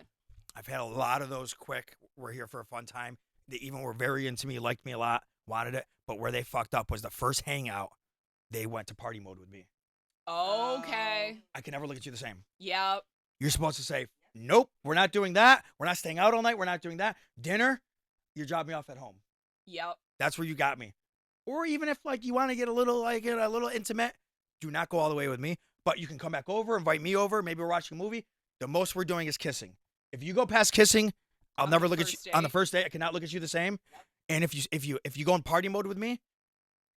[SPEAKER 2] I've had a lot of those quick. We're here for a fun time. They even were very into me, liked me a lot, wanted it. But where they fucked up was the first hangout. They went to party mode with me.
[SPEAKER 1] Okay.
[SPEAKER 2] I can never look at you the same.
[SPEAKER 1] Yep.
[SPEAKER 2] You're supposed to say, nope, we're not doing that. We're not staying out all night. We're not doing that. Dinner, you drop me off at home.
[SPEAKER 1] Yep.
[SPEAKER 2] That's where you got me. Or even if like you want to get a little intimate, do not go all the way with me. But you can come back over, invite me over. Maybe we're watching a movie. The most we're doing is kissing. If you go past kissing, I'll
[SPEAKER 1] On
[SPEAKER 2] never
[SPEAKER 1] the
[SPEAKER 2] look at you
[SPEAKER 1] first
[SPEAKER 2] on the
[SPEAKER 1] date?
[SPEAKER 2] first date. I cannot look at you the same. And if you go in party mode with me,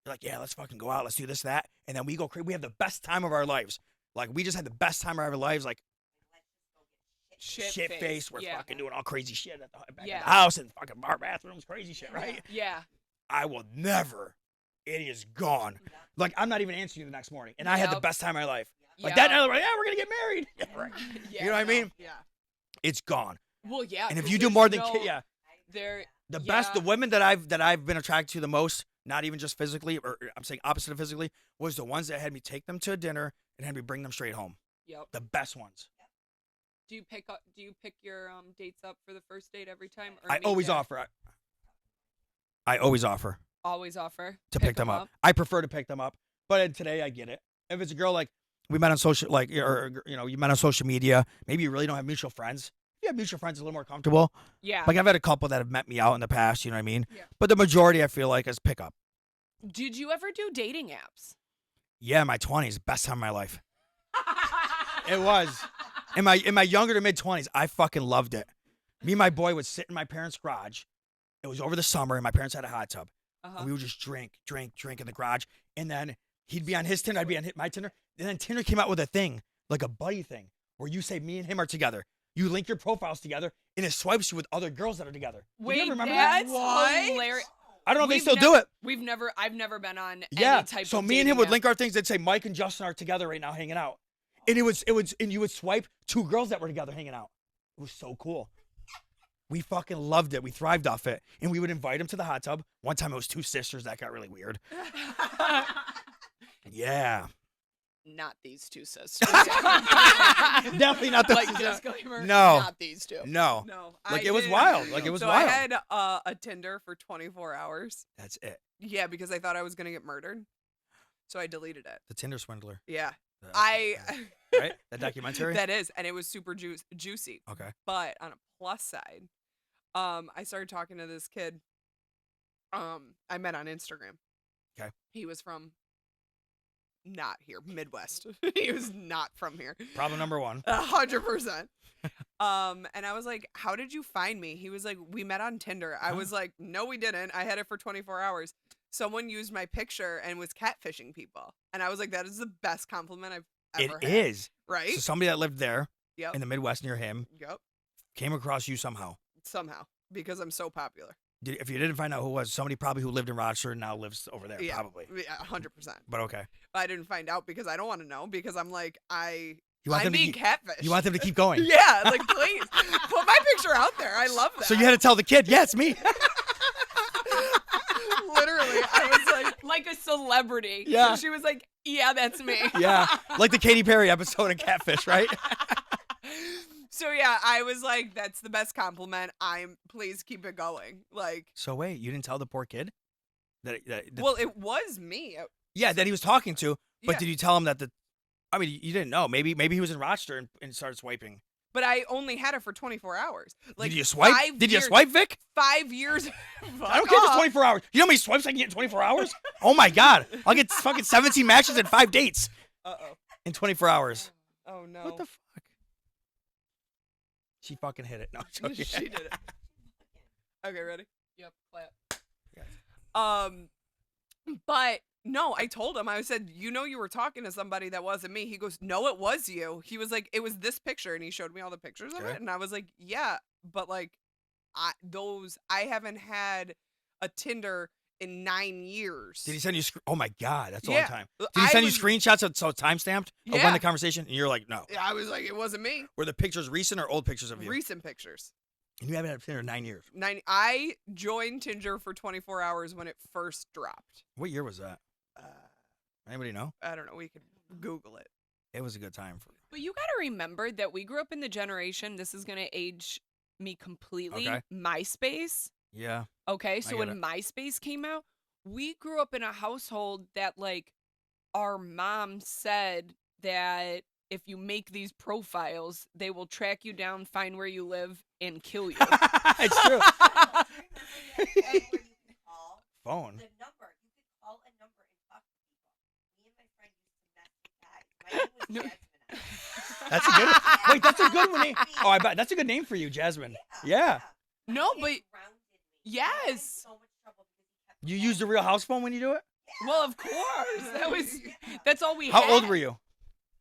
[SPEAKER 2] you're like, yeah, let's fucking go out. Let's do this, that. And then we go crazy. We have the best time of our lives. Like, we just had the best time of our lives. Like, shit face. We're
[SPEAKER 1] Yeah.
[SPEAKER 2] fucking doing all crazy shit at the back
[SPEAKER 1] Yeah.
[SPEAKER 2] of the house and fucking bar bathrooms, crazy shit, right?
[SPEAKER 1] Yeah.
[SPEAKER 2] I will never. It is gone. Like, I'm not even answering you the next morning. And I had the
[SPEAKER 1] Yep.
[SPEAKER 2] best time of my life. Like,
[SPEAKER 1] Yep.
[SPEAKER 2] that night, like, yeah, we're going to get married. Yeah, right.
[SPEAKER 1] Yeah,
[SPEAKER 2] You know what I mean?
[SPEAKER 3] Yeah.
[SPEAKER 2] It's gone.
[SPEAKER 1] Well, yeah.
[SPEAKER 2] And if
[SPEAKER 1] 'cause
[SPEAKER 2] you do
[SPEAKER 1] there's
[SPEAKER 2] more than
[SPEAKER 1] no-
[SPEAKER 2] yeah.
[SPEAKER 1] There.
[SPEAKER 2] The
[SPEAKER 1] Yeah.
[SPEAKER 2] best, the women that I've been attracted to the most, not even just physically, or I'm saying opposite of physically, was the ones that had me take them to a dinner and had me bring them straight home.
[SPEAKER 1] Yep.
[SPEAKER 2] The best ones.
[SPEAKER 1] Do you pick your dates up for the first date every time? Or
[SPEAKER 2] I
[SPEAKER 1] meet
[SPEAKER 2] always
[SPEAKER 1] there?
[SPEAKER 2] offer. I always offer
[SPEAKER 1] Always offer
[SPEAKER 2] to pick them up. I prefer to pick them up, but today I get it. If it's a girl like we met on social, like or you know you met on social media, maybe you really don't have mutual friends. If you have mutual friends, it's a little more comfortable.
[SPEAKER 1] Yeah.
[SPEAKER 2] Like I've had a couple that have met me out in the past. You know what I mean?
[SPEAKER 1] Yeah.
[SPEAKER 2] But the majority, I feel like, is pick up.
[SPEAKER 1] Did you ever do dating apps?
[SPEAKER 2] Yeah, my 20s, best time of my life. It was. In my younger to mid 20s, I fucking loved it. Me and my boy would sit in my parents' garage. It was over the summer, and my parents had a hot tub.
[SPEAKER 1] Uh-huh.
[SPEAKER 2] And we would just drink in the garage. And then he'd be on his Tinder, I'd be on my Tinder. And then Tinder came out with a thing, like a buddy thing, where you say me and him are together. You link your profiles together, and it swipes you with other girls that are together.
[SPEAKER 1] Wait,
[SPEAKER 2] you ever remember that?
[SPEAKER 1] that's hilarious.
[SPEAKER 2] I don't know if they
[SPEAKER 1] We've
[SPEAKER 2] still
[SPEAKER 1] never-
[SPEAKER 2] do it.
[SPEAKER 1] I've never been on
[SPEAKER 2] Yeah.
[SPEAKER 1] any type
[SPEAKER 2] So
[SPEAKER 1] of
[SPEAKER 2] me and him
[SPEAKER 1] dating
[SPEAKER 2] would
[SPEAKER 1] app.
[SPEAKER 2] link our things. They'd say Mike and Justin are together right now hanging out. And and you would swipe 2 girls that were together hanging out. It was so cool. We fucking loved it. We thrived off it. And we would invite them to the hot tub. One time it was 2 sisters. That got really weird. Yeah.
[SPEAKER 1] Not these two sisters.
[SPEAKER 2] Definitely not the
[SPEAKER 1] like disclaimer.
[SPEAKER 2] No.
[SPEAKER 1] Not these two.
[SPEAKER 2] No.
[SPEAKER 3] No.
[SPEAKER 2] Like,
[SPEAKER 3] I
[SPEAKER 2] it was
[SPEAKER 3] did-
[SPEAKER 2] wild. Like, it was
[SPEAKER 3] so
[SPEAKER 2] wild.
[SPEAKER 3] I had a Tinder for 24 hours.
[SPEAKER 2] That's it.
[SPEAKER 3] Yeah, because I thought I was going to get murdered. So I deleted it.
[SPEAKER 2] The Tinder swindler.
[SPEAKER 3] Yeah.
[SPEAKER 2] Right? That documentary?
[SPEAKER 3] That is, and it was super juicy.
[SPEAKER 2] Okay.
[SPEAKER 3] But on a plus side, I started talking to this kid. I met on Instagram.
[SPEAKER 2] Okay.
[SPEAKER 3] He was from not here, Midwest. He was not from here.
[SPEAKER 2] Problem number 1.
[SPEAKER 3] 100%. And I was like, "How did you find me?" He was like, "We met on Tinder." I was like, "No, we didn't. I had it for 24 hours." Someone used my picture and was catfishing people, and I was like, "That is the best compliment I've ever
[SPEAKER 2] It
[SPEAKER 3] had."
[SPEAKER 2] is.
[SPEAKER 3] Right?
[SPEAKER 2] So somebody that lived there
[SPEAKER 3] Yep.
[SPEAKER 2] in the Midwest near him
[SPEAKER 3] Yep.
[SPEAKER 2] came across you somehow.
[SPEAKER 3] Somehow, because I'm so popular.
[SPEAKER 2] If you didn't find out who it was, somebody probably who lived in Rochester and now lives over there,
[SPEAKER 3] Yeah.
[SPEAKER 2] probably.
[SPEAKER 3] Yeah, 100%.
[SPEAKER 2] But okay.
[SPEAKER 3] But I didn't find out because I don't want to know, because I'm like,
[SPEAKER 2] You want
[SPEAKER 3] I'm
[SPEAKER 2] them to
[SPEAKER 3] being
[SPEAKER 2] keep,
[SPEAKER 3] catfished.
[SPEAKER 2] you want them to keep going.
[SPEAKER 3] Yeah, like, please put my picture out there. I love that.
[SPEAKER 2] So you had to tell the kid, yeah, it's me.
[SPEAKER 3] Literally, I was like,
[SPEAKER 1] Like a celebrity.
[SPEAKER 2] Yeah.
[SPEAKER 1] She was like, "Yeah, that's me."
[SPEAKER 2] Yeah. Like the Katy Perry episode of Catfish, right?
[SPEAKER 3] so yeah, I was like, that's the best compliment. Please keep it going. Like,
[SPEAKER 2] So wait, you didn't tell the poor kid?
[SPEAKER 3] well, it was me.
[SPEAKER 2] Yeah, that he was talking to, but
[SPEAKER 3] Yeah.
[SPEAKER 2] did you tell him that I mean, you didn't know. Maybe he was in Rochester and started swiping.
[SPEAKER 3] But I only had it for 24 hours. Like,
[SPEAKER 2] Did you swipe?
[SPEAKER 3] 5
[SPEAKER 2] Did you
[SPEAKER 3] years-
[SPEAKER 2] swipe, Vic?
[SPEAKER 3] 5 years.
[SPEAKER 2] I don't care if it's 24 hours. You know how many swipes I can get in 24 hours? Oh my God. I'll get fucking 17 matches and 5 dates
[SPEAKER 3] Uh-oh.
[SPEAKER 2] in 24 hours.
[SPEAKER 3] Oh, no.
[SPEAKER 2] What the fuck? She fucking hit it. No, I'm joking.
[SPEAKER 3] She did it. Okay, ready?
[SPEAKER 1] Yep. Clap.
[SPEAKER 3] But no, I told him, I said, you were talking to somebody that wasn't me. He goes, no, it was you. He was like, it was this picture. And he showed me all the pictures of
[SPEAKER 2] Okay.
[SPEAKER 3] it. And I was like, yeah, but like I haven't had a Tinder in 9 years.
[SPEAKER 2] Did he send you? Oh my God, that's a
[SPEAKER 3] Yeah.
[SPEAKER 2] long time. Did he send you screenshots so time stamped of when
[SPEAKER 3] Yeah.
[SPEAKER 2] the conversation? And you're like, no.
[SPEAKER 3] I was like, it wasn't me.
[SPEAKER 2] Were the pictures recent or old pictures of you?
[SPEAKER 3] Recent pictures.
[SPEAKER 2] And you haven't had Tinder in 9 years.
[SPEAKER 3] I joined Tinder for 24 hours when it first dropped.
[SPEAKER 2] What year was that? Anybody know?
[SPEAKER 3] I don't know. We could Google it.
[SPEAKER 2] It was a good time for.
[SPEAKER 1] But you got to remember that we grew up in the generation. This is going to age me completely.
[SPEAKER 2] Okay.
[SPEAKER 1] MySpace.
[SPEAKER 2] Yeah.
[SPEAKER 1] Okay. So
[SPEAKER 2] get
[SPEAKER 1] when
[SPEAKER 2] it.
[SPEAKER 1] MySpace came out, we grew up in a household that, like, our mom said that if you make these profiles, they will track you down, find where you live, and kill you.
[SPEAKER 2] It's true. Phone.
[SPEAKER 4] The number. You could call a number and talk to people. Me and my friend used to mess with guys. My name was Jasmine.
[SPEAKER 2] That's a good. Wait, that's a good name. Oh, I bet that's a good name for you, Jasmine. Yeah.
[SPEAKER 1] No,
[SPEAKER 4] He
[SPEAKER 1] but
[SPEAKER 4] grounded me.
[SPEAKER 1] yes.
[SPEAKER 4] I was in so much trouble because he kept
[SPEAKER 2] You
[SPEAKER 4] calling
[SPEAKER 2] use the
[SPEAKER 4] me.
[SPEAKER 2] real house phone when you do it.
[SPEAKER 1] Well, of course. That's all we
[SPEAKER 2] How
[SPEAKER 1] had.
[SPEAKER 2] old were you?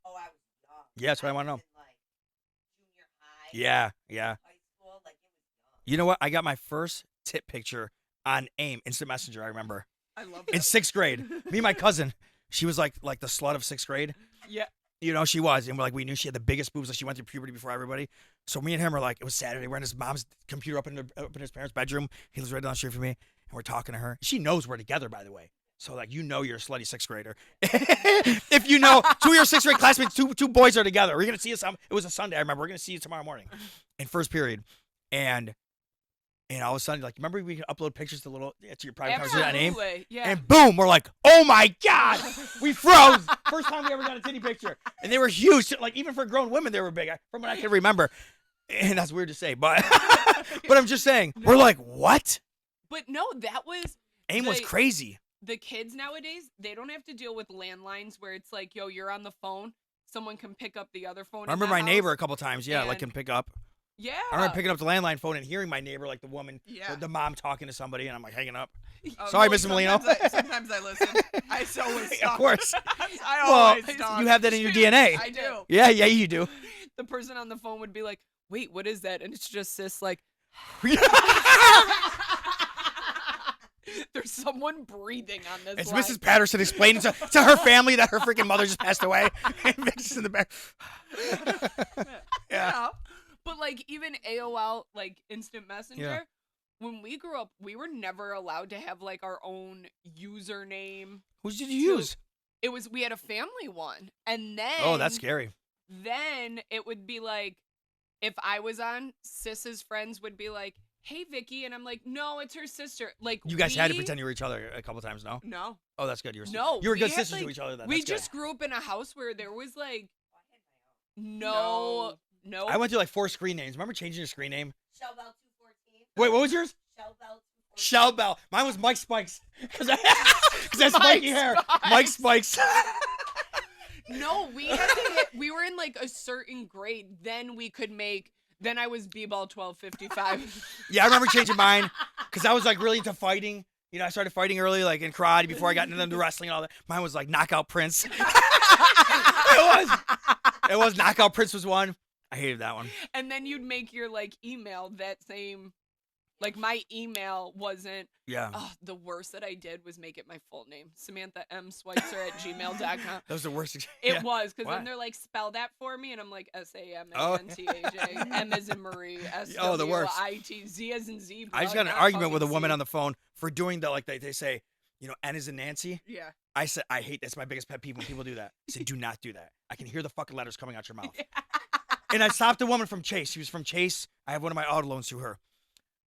[SPEAKER 4] Oh, I was young.
[SPEAKER 2] Yeah, that's what I wanna know.
[SPEAKER 4] was in, like, junior high.
[SPEAKER 2] Yeah.
[SPEAKER 4] High school, like it was young.
[SPEAKER 2] You know what? I got my first tit picture on AIM, Instant Messenger. I remember
[SPEAKER 3] I love
[SPEAKER 2] in
[SPEAKER 3] that.
[SPEAKER 2] 6th grade. Me and my cousin. She was like the slut of 6th grade.
[SPEAKER 1] Yeah.
[SPEAKER 2] You know, she was. And we knew she had the biggest boobs. Like she went through puberty before everybody. So me and him were like, it was Saturday. We're in his mom's computer up in his parents' bedroom. He lives right down the street from me. And we're talking to her. She knows we're together, by the way. So, like, you know you're a slutty 6th grader. If you know 2 of your 6th grade classmates, two boys are together. We're going to see us. It was a Sunday, I remember. We're going to see you tomorrow morning in first period. And all of a sudden, like, remember we could upload pictures to your private conversation on AIM?
[SPEAKER 1] Absolutely. Yeah.
[SPEAKER 2] And boom, we're like, oh my God, we froze. First time we ever got a titty picture. And they were huge. Like, even for grown women, they were big, from what I can remember. And that's weird to say, but I'm just saying, we're like, what?
[SPEAKER 1] But no, that was
[SPEAKER 2] AIM was
[SPEAKER 1] the-
[SPEAKER 2] crazy.
[SPEAKER 1] the kids nowadays. They don't have to deal with landlines where it's like, yo, you're on the phone. Someone can pick up the other phone.
[SPEAKER 2] I remember my neighbor a couple times, like,
[SPEAKER 1] And-
[SPEAKER 2] can pick up.
[SPEAKER 1] Yeah.
[SPEAKER 2] I remember picking up the landline phone and hearing my neighbor, like the woman,
[SPEAKER 3] Yeah.
[SPEAKER 2] the mom talking to somebody, and I'm like hanging up.
[SPEAKER 3] Oh,
[SPEAKER 2] Sorry,
[SPEAKER 3] no,
[SPEAKER 2] Mr. Molino.
[SPEAKER 3] Sometimes I listen. I always
[SPEAKER 2] Of
[SPEAKER 3] talk.
[SPEAKER 2] course.
[SPEAKER 3] I
[SPEAKER 2] Well,
[SPEAKER 3] always talk.
[SPEAKER 2] you have that in your DNA.
[SPEAKER 3] I do.
[SPEAKER 2] Yeah, you do.
[SPEAKER 1] The person on the phone would be like, wait, what is that? And it's just Sis, like, there's someone breathing on this
[SPEAKER 2] It's
[SPEAKER 1] line.
[SPEAKER 2] Mrs. Patterson explaining to her family that her freaking mother just passed away. And Vic's in the back.
[SPEAKER 3] Yeah.
[SPEAKER 1] But like even AOL, like Instant Messenger,
[SPEAKER 2] Yeah.
[SPEAKER 1] when we grew up, we were never allowed to have like our own username.
[SPEAKER 2] Who did you use?
[SPEAKER 1] We had a family one. And then
[SPEAKER 2] Oh, that's scary.
[SPEAKER 1] Then it would be like, if I was on, Sis's friends would be like, hey Vicky, and I'm like, no, it's her sister. Like
[SPEAKER 2] You guys had to pretend you were each other a couple times, no?
[SPEAKER 3] No.
[SPEAKER 2] Oh, that's good. You were
[SPEAKER 1] we
[SPEAKER 2] good
[SPEAKER 1] had,
[SPEAKER 2] sisters to
[SPEAKER 1] like-
[SPEAKER 2] each other then.
[SPEAKER 1] We
[SPEAKER 2] That's good.
[SPEAKER 1] just grew up in a house where there was like
[SPEAKER 3] No.
[SPEAKER 1] no.
[SPEAKER 2] I went through like 4 screen names. Remember changing your screen name?
[SPEAKER 4] Shell Bell 214.
[SPEAKER 2] Wait, what was yours?
[SPEAKER 4] Shell Bell 214.
[SPEAKER 2] Shell Bell. Mine was Mike Spikes. Because I had spiky hair. Mike Spikes.
[SPEAKER 1] No, we were in like a certain grade. Then I was B-ball 1255.
[SPEAKER 2] Yeah, I remember changing mine because I was like really into fighting. You know, I started fighting early, like in karate before I got into wrestling and all that. Mine was like Knockout Prince. It was Knockout Prince was one. I hated that one.
[SPEAKER 1] And then you'd make your like email that same, like my email wasn't.
[SPEAKER 2] Yeah.
[SPEAKER 1] Oh, the worst that I did was make it my full name, Samantha M. Schweitzer at gmail.com.
[SPEAKER 2] That was the worst.
[SPEAKER 1] It was, because
[SPEAKER 2] Why?
[SPEAKER 1] then they're like, spell that for me, and I'm like, SAMANTAJ, M as in Marie,
[SPEAKER 2] Oh, the worst.
[SPEAKER 1] SWIT, Z as in zebra.
[SPEAKER 2] I just got in an
[SPEAKER 1] not
[SPEAKER 2] argument with a
[SPEAKER 1] fucking
[SPEAKER 2] woman
[SPEAKER 1] C.
[SPEAKER 2] on the phone for doing the, like they say, you know, N is in Nancy.
[SPEAKER 3] Yeah.
[SPEAKER 2] I said, I hate that's my biggest pet peeve when people do that. I said, do not do that. I can hear the fucking letters coming out your mouth. And I stopped a woman from Chase. She was from Chase. I have one of my auto loans through her.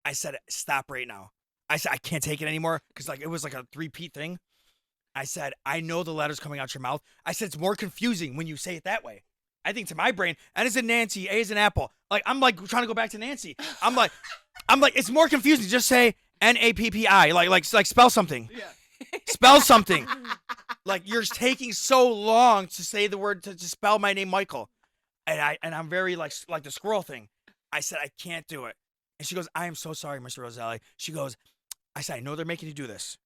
[SPEAKER 2] I said, stop right now. I said, I can't take it anymore because like it was like a 3-peat thing. I said, I know the letters coming out your mouth. I said, it's more confusing when you say it that way. I think to my brain, N is in Nancy, A is in Apple. Like, I'm like trying to go back to Nancy. I'm like, it's more confusing. Just say NAPPI. Like spell something.
[SPEAKER 3] Yeah.
[SPEAKER 2] Spell something. Like you're taking so long to say the word to spell my name, Michael. And I'm very like the squirrel thing. I said, I can't do it. And she goes, I am so sorry, Mr. Roselli. She goes, I said, I know they're making you do this.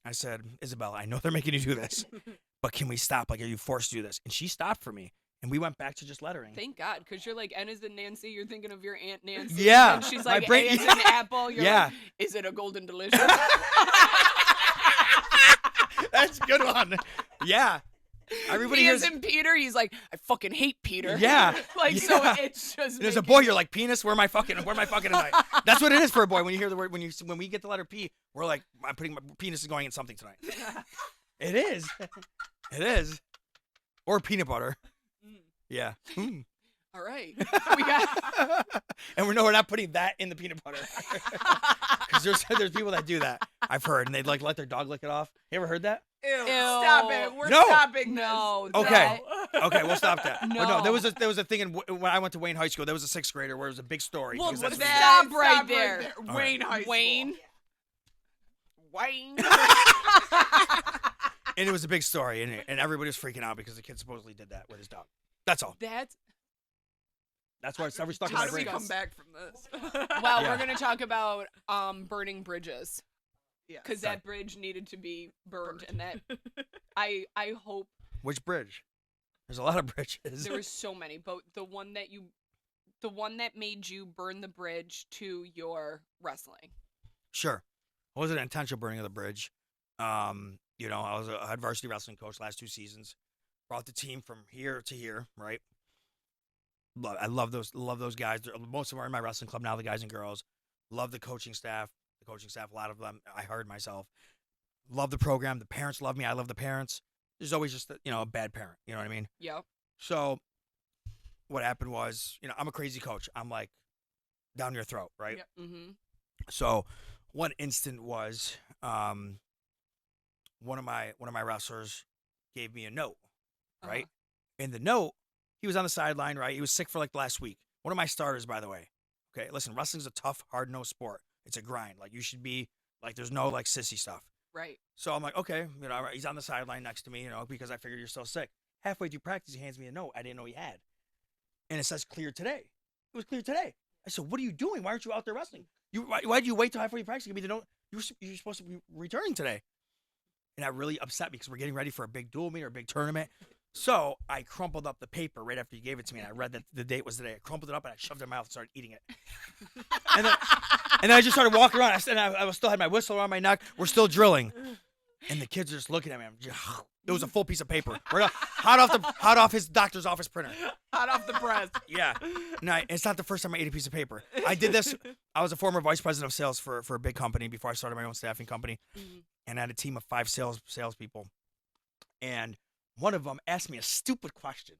[SPEAKER 2] I said, Isabella, I know they're making you do this, but can we stop? Like, are you forced to do this? And she stopped for me. And we went back to just lettering.
[SPEAKER 1] Thank God, because you're like, N is in Nancy, you're thinking of your Aunt Nancy.
[SPEAKER 2] Yeah.
[SPEAKER 1] And she's
[SPEAKER 2] My
[SPEAKER 1] like,
[SPEAKER 2] brain-
[SPEAKER 1] A is in Apple. You're
[SPEAKER 2] Yeah.
[SPEAKER 1] like, is it a golden delicious?
[SPEAKER 2] That's a good one. Yeah. Everybody
[SPEAKER 1] He
[SPEAKER 2] hears.
[SPEAKER 1] isn't Peter. He's like, I fucking hate Peter.
[SPEAKER 2] Yeah.
[SPEAKER 1] Like, so
[SPEAKER 2] Yeah.
[SPEAKER 1] it's just.
[SPEAKER 2] There's a
[SPEAKER 1] making
[SPEAKER 2] boy,
[SPEAKER 1] it-
[SPEAKER 2] you're like, penis, where am I fucking tonight? That's what it is for a boy. When you hear the word, when we get the letter P, we're like, I'm putting my penis is going in something tonight. It is. It is. Or peanut butter. Yeah. Mm.
[SPEAKER 1] All right. We got.
[SPEAKER 2] And we're not putting that in the peanut butter. Because there's people that do that. I've heard, and they'd like let their dog lick it off. You ever heard that?
[SPEAKER 3] Ew, stop it. We're
[SPEAKER 2] No.
[SPEAKER 3] stopping this.
[SPEAKER 1] No.
[SPEAKER 2] Okay.
[SPEAKER 1] that-
[SPEAKER 2] Okay, we'll stop that. But no,
[SPEAKER 1] No.
[SPEAKER 2] there was a thing when I went to Wayne High School. There was a 6th grader where it was a big story.
[SPEAKER 1] Well,
[SPEAKER 2] because that's what
[SPEAKER 1] that-
[SPEAKER 2] he did.
[SPEAKER 1] Stop right there.
[SPEAKER 2] All
[SPEAKER 3] Wayne High School.
[SPEAKER 1] Wayne. Wayne.
[SPEAKER 2] And it was a big story, and everybody was freaking out because the kid supposedly did that with his dog. That's all.
[SPEAKER 1] That's.
[SPEAKER 2] That's why it's never stuck in
[SPEAKER 3] How
[SPEAKER 2] my
[SPEAKER 3] do we
[SPEAKER 2] brain.
[SPEAKER 3] come back from this?
[SPEAKER 1] Well,
[SPEAKER 2] Yeah.
[SPEAKER 1] we're gonna talk about burning bridges
[SPEAKER 3] Yeah.
[SPEAKER 1] because that bridge needed to be burned, and that I hope
[SPEAKER 2] Which bridge? There's a lot of bridges.
[SPEAKER 1] there was so many, but the one that made you burn the bridge to your wrestling.
[SPEAKER 2] Sure. It wasn't an intentional burning of the bridge. You know, I was a head varsity wrestling coach last 2 seasons. Brought the team from here to here, right? I love those guys. Most of them are in my wrestling club now, the guys and girls. Love the coaching staff. A lot of them I hired myself. Love the program. The parents love me. I love the parents. There's always just a bad parent. You know what I mean?
[SPEAKER 1] Yep.
[SPEAKER 2] So what happened was, I'm a crazy coach. I'm like down your throat, right?
[SPEAKER 3] Yep.
[SPEAKER 1] Mm-hmm.
[SPEAKER 2] So one instant was one of my wrestlers gave me a note, right? In the note, he was on the sideline, right? He was sick for like the last week. One of my starters, by the way. Okay, listen, wrestling's a tough, hard-nosed sport. It's a grind. Like, you should be like, there's no like sissy stuff.
[SPEAKER 1] Right.
[SPEAKER 2] So I'm like, okay, he's on the sideline next to me, because I figured you're still sick. Halfway through practice, he hands me a note I didn't know he had, and it says clear today. It was clear today. I said, what are you doing? Why aren't you out there wrestling? Why did you wait till halfway through practice to give me the note? You're supposed to be returning today. And that really upset me because we're getting ready for a big dual meet or a big tournament. So I crumpled up the paper right after you gave it to me, and I read that the date was today. I crumpled it up and I shoved it in my mouth and started eating it. and then I just started walking around. I still had my whistle around my neck. We're still drilling, and the kids are just looking at me. It was a full piece of paper, right hot off his doctor's office printer.
[SPEAKER 3] Hot off the press.
[SPEAKER 2] Yeah, no, it's not the first time I ate a piece of paper. I did this. I was a former vice president of sales for a big company before I started my own staffing company, and I had a team of 5 salespeople, and one of them asked me a stupid question.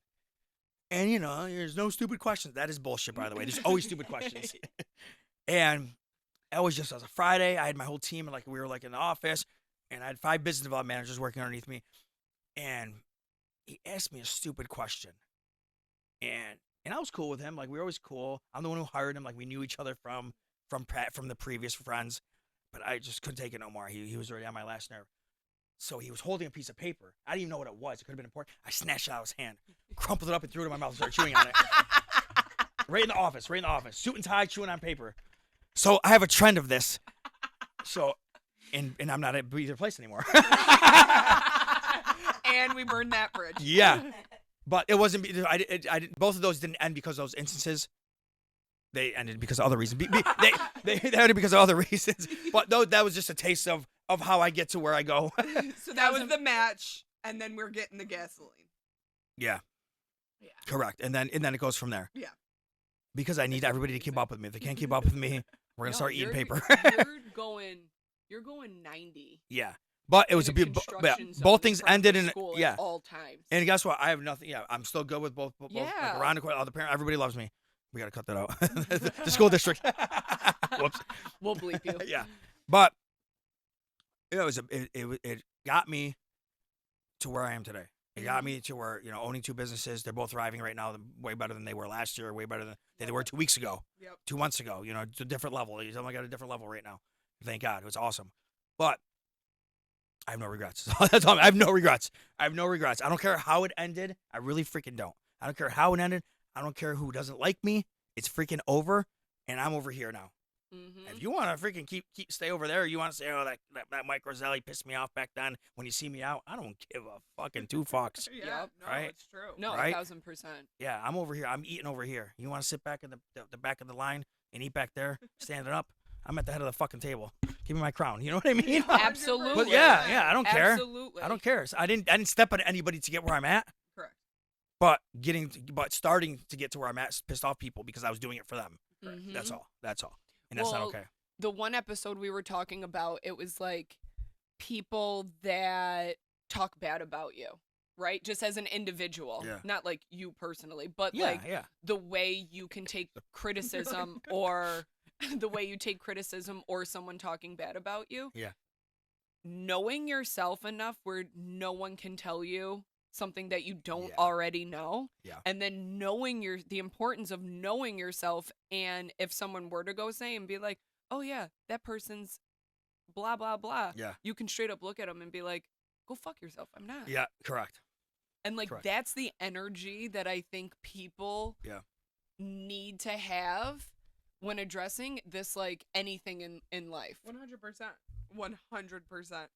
[SPEAKER 2] And, there's no stupid questions. That is bullshit, by the way. There's always stupid questions. And it was a Friday. I had my whole team, and we were in the office, and I had 5 business development managers working underneath me. And he asked me a stupid question. And I was cool with him. We were always cool. I'm the one who hired him. We knew each other from the previous friends. But I just couldn't take it no more. He was already on my last nerve. So he was holding a piece of paper. I didn't even know what it was. It could have been important. I snatched it out of his hand, crumpled it up, and threw it in my mouth and started chewing on it. Right in the office. Suit and tie, chewing on paper. So I have a trend of this. So, and I'm not at either place anymore.
[SPEAKER 3] And we burned that bridge.
[SPEAKER 2] Yeah. But it wasn't, both of those didn't end because of those instances. They ended because of other reasons. They ended because of other reasons. But that was just a taste of how I get to where I go.
[SPEAKER 3] So that was the match, and then we're getting the gasoline.
[SPEAKER 2] Yeah.
[SPEAKER 3] Yeah.
[SPEAKER 2] Correct. And then it goes from there.
[SPEAKER 3] Yeah.
[SPEAKER 2] Because I need everybody to keep up with me. If they can't keep up with me, we're gonna start eating paper.
[SPEAKER 1] You're going 90.
[SPEAKER 2] Yeah. But it was
[SPEAKER 1] in
[SPEAKER 2] both things ended in
[SPEAKER 1] school
[SPEAKER 2] yeah.
[SPEAKER 1] at all times.
[SPEAKER 2] And guess what? I have nothing. Yeah, I'm still good with both.
[SPEAKER 1] Yeah.
[SPEAKER 2] Around the corner, all the parents, everybody loves me. We gotta cut that out. The school district. Whoops.
[SPEAKER 1] We'll bleep you.
[SPEAKER 2] Yeah. But it got me to where I am today. It got me to where, owning 2 businesses. They're both thriving right now, way better than they were last year, way better than they were 2 weeks ago.
[SPEAKER 3] Yep.
[SPEAKER 2] 2 months ago. It's a different level. He's only got a different level right now. Thank God. It was awesome. But I have no regrets. That's all. I have no regrets. I don't care how it ended. I really freaking don't. I don't care how it ended. I don't care who doesn't like me. It's freaking over, and I'm over here now.
[SPEAKER 1] Mm-hmm.
[SPEAKER 2] If you want to freaking stay over there, you want to say, oh, that Mike Roselli pissed me off back then when you see me out, I don't give a fucking 2 fucks.
[SPEAKER 3] Yeah,
[SPEAKER 1] Yep.
[SPEAKER 3] no,
[SPEAKER 2] Right?
[SPEAKER 3] it's true.
[SPEAKER 1] No,
[SPEAKER 2] Right?
[SPEAKER 1] 1,000%.
[SPEAKER 2] Yeah, I'm over here. I'm eating over here. You want to sit back in the back of the line and eat back there, standing up? I'm at the head of the fucking table. Give me my crown. You know what I mean?
[SPEAKER 1] Absolutely.
[SPEAKER 2] But yeah, I don't care.
[SPEAKER 1] Absolutely.
[SPEAKER 2] I don't care. So I didn't step on anybody to get where I'm at.
[SPEAKER 3] Correct.
[SPEAKER 2] But starting to get to where I'm at pissed off people because I was doing it for them.
[SPEAKER 1] Mhm.
[SPEAKER 2] That's all. And that's not
[SPEAKER 1] Well,
[SPEAKER 2] okay.
[SPEAKER 1] The one episode we were talking about, it was like people that talk bad about you, right? Just as an individual,
[SPEAKER 2] Yeah.
[SPEAKER 1] not like you personally, but
[SPEAKER 2] Yeah,
[SPEAKER 1] like
[SPEAKER 2] yeah.
[SPEAKER 1] the way you can take criticism or the way you take criticism or someone talking bad about you.
[SPEAKER 2] Yeah.
[SPEAKER 1] Knowing yourself enough where no one can tell you something that you don't
[SPEAKER 2] Yeah.
[SPEAKER 1] already know.
[SPEAKER 2] Yeah.
[SPEAKER 1] And then knowing the importance of knowing yourself, and if someone were to go say and be like, "Oh yeah, that person's blah blah blah."
[SPEAKER 2] Yeah.
[SPEAKER 1] You can straight up look at them and be like, "Go fuck yourself. I'm not."
[SPEAKER 2] Yeah, correct.
[SPEAKER 1] And like
[SPEAKER 2] Correct.
[SPEAKER 1] that's the energy that I think people
[SPEAKER 2] Yeah.
[SPEAKER 1] need to have when addressing this, like anything in life.
[SPEAKER 3] 100%. 100%.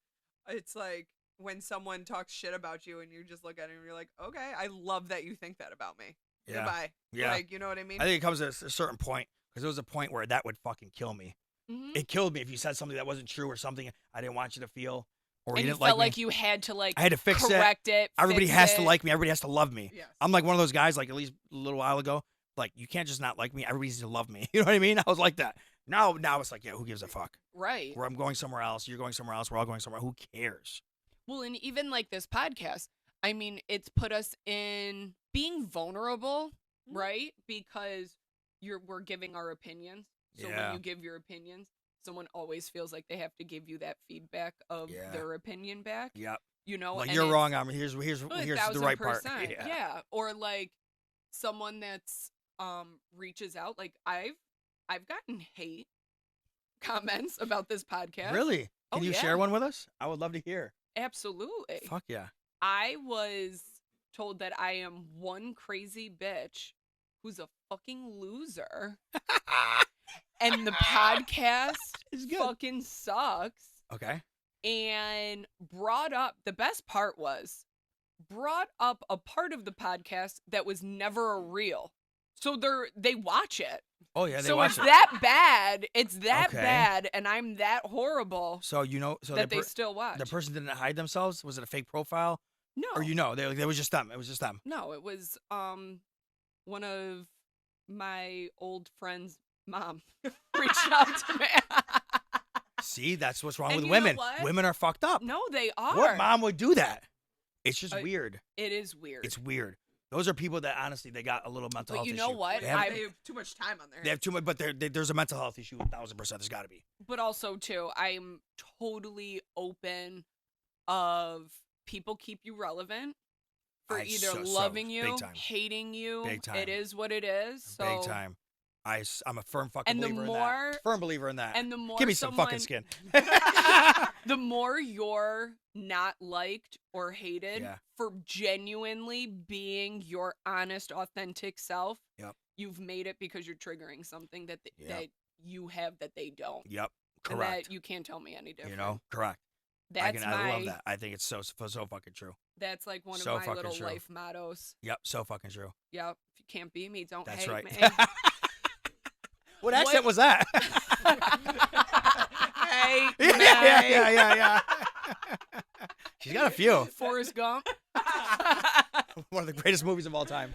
[SPEAKER 3] It's like when someone talks shit about you and you just look at it and you're like, okay, I love that you think that about me.
[SPEAKER 2] Yeah.
[SPEAKER 3] Goodbye.
[SPEAKER 2] Yeah.
[SPEAKER 3] Like, you know what I mean?
[SPEAKER 2] I think it comes to a certain point because there was a point where that would fucking kill me.
[SPEAKER 1] Mhm.
[SPEAKER 2] It killed me if you said something that wasn't true or something I didn't want you to feel or
[SPEAKER 1] And
[SPEAKER 2] you
[SPEAKER 1] you
[SPEAKER 2] didn't
[SPEAKER 1] felt
[SPEAKER 2] like
[SPEAKER 1] like
[SPEAKER 2] me.
[SPEAKER 1] you had to like
[SPEAKER 2] I had to fix it.
[SPEAKER 1] correct it.
[SPEAKER 2] Everybody
[SPEAKER 1] fix
[SPEAKER 2] has to
[SPEAKER 1] it.
[SPEAKER 2] like me. Everybody has to love me.
[SPEAKER 3] Yes.
[SPEAKER 2] I'm like one of those guys, like at least a little while ago, like you can't just not like me. Everybody needs to love me. You know what I mean? I was like that. Now it's like, yeah, who gives a fuck?
[SPEAKER 1] Right.
[SPEAKER 2] Where I'm going somewhere else, you're going somewhere else, we're all going somewhere. Who cares?
[SPEAKER 1] Well, and even like this podcast, I mean, it's put us in being vulnerable, right? Because we're giving our opinions. So
[SPEAKER 2] Yeah.
[SPEAKER 1] when you give your opinions, someone always feels like they have to give you that feedback of
[SPEAKER 2] Yeah.
[SPEAKER 1] their opinion back.
[SPEAKER 2] Yep.
[SPEAKER 1] You know,
[SPEAKER 2] Like
[SPEAKER 1] and
[SPEAKER 2] you're
[SPEAKER 1] it's
[SPEAKER 2] wrong. Here's the
[SPEAKER 1] 1000%.
[SPEAKER 2] right part.
[SPEAKER 1] Yeah. Or like someone that's reaches out. Like I've gotten hate comments about this podcast.
[SPEAKER 2] Really?
[SPEAKER 1] Oh,
[SPEAKER 2] Can you
[SPEAKER 1] yeah.
[SPEAKER 2] share one with us? I would love to hear.
[SPEAKER 1] Absolutely.
[SPEAKER 2] Fuck yeah.
[SPEAKER 1] I was told that I am one crazy bitch who's a fucking loser. And the podcast
[SPEAKER 2] It's good.
[SPEAKER 1] fucking sucks.
[SPEAKER 2] Okay.
[SPEAKER 1] And the best part was brought up a part of the podcast that was never a reel. So they watch it.
[SPEAKER 2] Oh yeah, they
[SPEAKER 1] So
[SPEAKER 2] watch
[SPEAKER 1] it's
[SPEAKER 2] it.
[SPEAKER 1] that bad. It's that
[SPEAKER 2] Okay.
[SPEAKER 1] bad, and I'm that horrible
[SPEAKER 2] So
[SPEAKER 1] that they still watch.
[SPEAKER 2] the person didn't hide themselves. Was it a fake profile?
[SPEAKER 1] no,
[SPEAKER 2] Or it was just them. It was just them.
[SPEAKER 1] no, it was one of my old friends' mom reached out to me.
[SPEAKER 2] See, that's what's wrong
[SPEAKER 1] And
[SPEAKER 2] with
[SPEAKER 1] you know
[SPEAKER 2] women.
[SPEAKER 1] what?
[SPEAKER 2] Women are fucked up.
[SPEAKER 1] No, they are.
[SPEAKER 2] What mom would do that? It's just
[SPEAKER 1] I-
[SPEAKER 2] weird.
[SPEAKER 1] It is weird.
[SPEAKER 2] It's weird. Those are people that honestly they got a little mental
[SPEAKER 1] But
[SPEAKER 2] health
[SPEAKER 1] you
[SPEAKER 2] issue.
[SPEAKER 1] know what?
[SPEAKER 2] They have,
[SPEAKER 3] They have too much time on their
[SPEAKER 2] they have too much, but there's a mental health issue. 1,000%. There's got to be.
[SPEAKER 1] But also too, I'm totally open of people keep you relevant for either loving
[SPEAKER 2] big
[SPEAKER 1] you,
[SPEAKER 2] time.
[SPEAKER 1] hating you.
[SPEAKER 2] Big time.
[SPEAKER 1] It is what it is. So
[SPEAKER 2] Big time. I'm a firm fucking
[SPEAKER 1] And the
[SPEAKER 2] believer in
[SPEAKER 1] more-
[SPEAKER 2] that. Firm believer in that.
[SPEAKER 1] and the more
[SPEAKER 2] Give me some fucking
[SPEAKER 1] someone-
[SPEAKER 2] skin.
[SPEAKER 1] the more you're not liked or hated
[SPEAKER 2] Yeah.
[SPEAKER 1] for genuinely being your honest, authentic self,
[SPEAKER 2] Yep.
[SPEAKER 1] you've made it because you're triggering something that
[SPEAKER 2] Yep.
[SPEAKER 1] that you have that they don't.
[SPEAKER 2] Yep.
[SPEAKER 1] And
[SPEAKER 2] Correct.
[SPEAKER 1] that you can't tell me any different.
[SPEAKER 2] You know, correct.
[SPEAKER 1] That's
[SPEAKER 2] I love that. I think it's so fucking true.
[SPEAKER 1] That's like one
[SPEAKER 2] So
[SPEAKER 1] of my
[SPEAKER 2] fucking
[SPEAKER 1] little
[SPEAKER 2] true.
[SPEAKER 1] life mottos.
[SPEAKER 2] Yep, so fucking true.
[SPEAKER 1] Yep. If you can't be me, don't
[SPEAKER 2] That's
[SPEAKER 1] hate
[SPEAKER 2] right.
[SPEAKER 1] me.
[SPEAKER 2] What accent was that?
[SPEAKER 1] Hey,
[SPEAKER 2] yeah. She's got a few.
[SPEAKER 1] Forrest Gump.
[SPEAKER 2] One of the greatest movies of all time.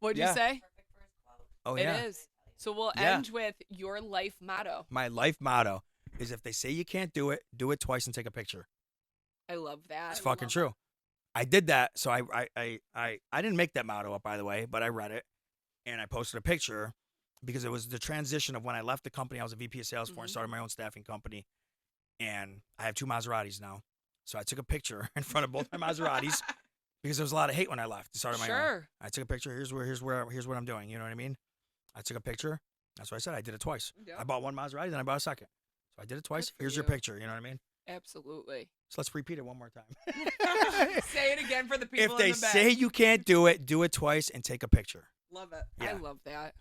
[SPEAKER 1] What'd
[SPEAKER 2] Yeah.
[SPEAKER 1] you say?
[SPEAKER 4] Perfect first quote.
[SPEAKER 2] Oh
[SPEAKER 1] It
[SPEAKER 2] yeah.
[SPEAKER 1] is. So we'll
[SPEAKER 2] Yeah.
[SPEAKER 1] end with your life motto.
[SPEAKER 2] My life motto is if they say you can't do it twice and take a picture.
[SPEAKER 1] I love that.
[SPEAKER 2] It's fucking true. I did that, so I didn't make that motto up, by the way, but I read it and I posted a picture because it was the transition of when I left the company. I was a VP of sales for and
[SPEAKER 1] Mhm.
[SPEAKER 2] started my own staffing company, and I have 2 Maseratis now. So I took a picture in front of both my Maseratis because there was a lot of hate when I left. Started my own.
[SPEAKER 1] Sure.
[SPEAKER 2] I took a picture. Here's what I'm doing. You know what I mean? I took a picture. That's what I said. I did it twice.
[SPEAKER 3] Yep.
[SPEAKER 2] I bought one Maserati, then I bought a second. So I did it twice.
[SPEAKER 1] for
[SPEAKER 2] Here's your
[SPEAKER 1] you.
[SPEAKER 2] picture. You know what I mean?
[SPEAKER 1] Absolutely.
[SPEAKER 2] So let's repeat it one more time.
[SPEAKER 3] Say it again for the people
[SPEAKER 2] If they
[SPEAKER 3] in the back.
[SPEAKER 2] say you can't do it twice and take a picture.
[SPEAKER 3] Love it.
[SPEAKER 2] Yeah.
[SPEAKER 1] I love that.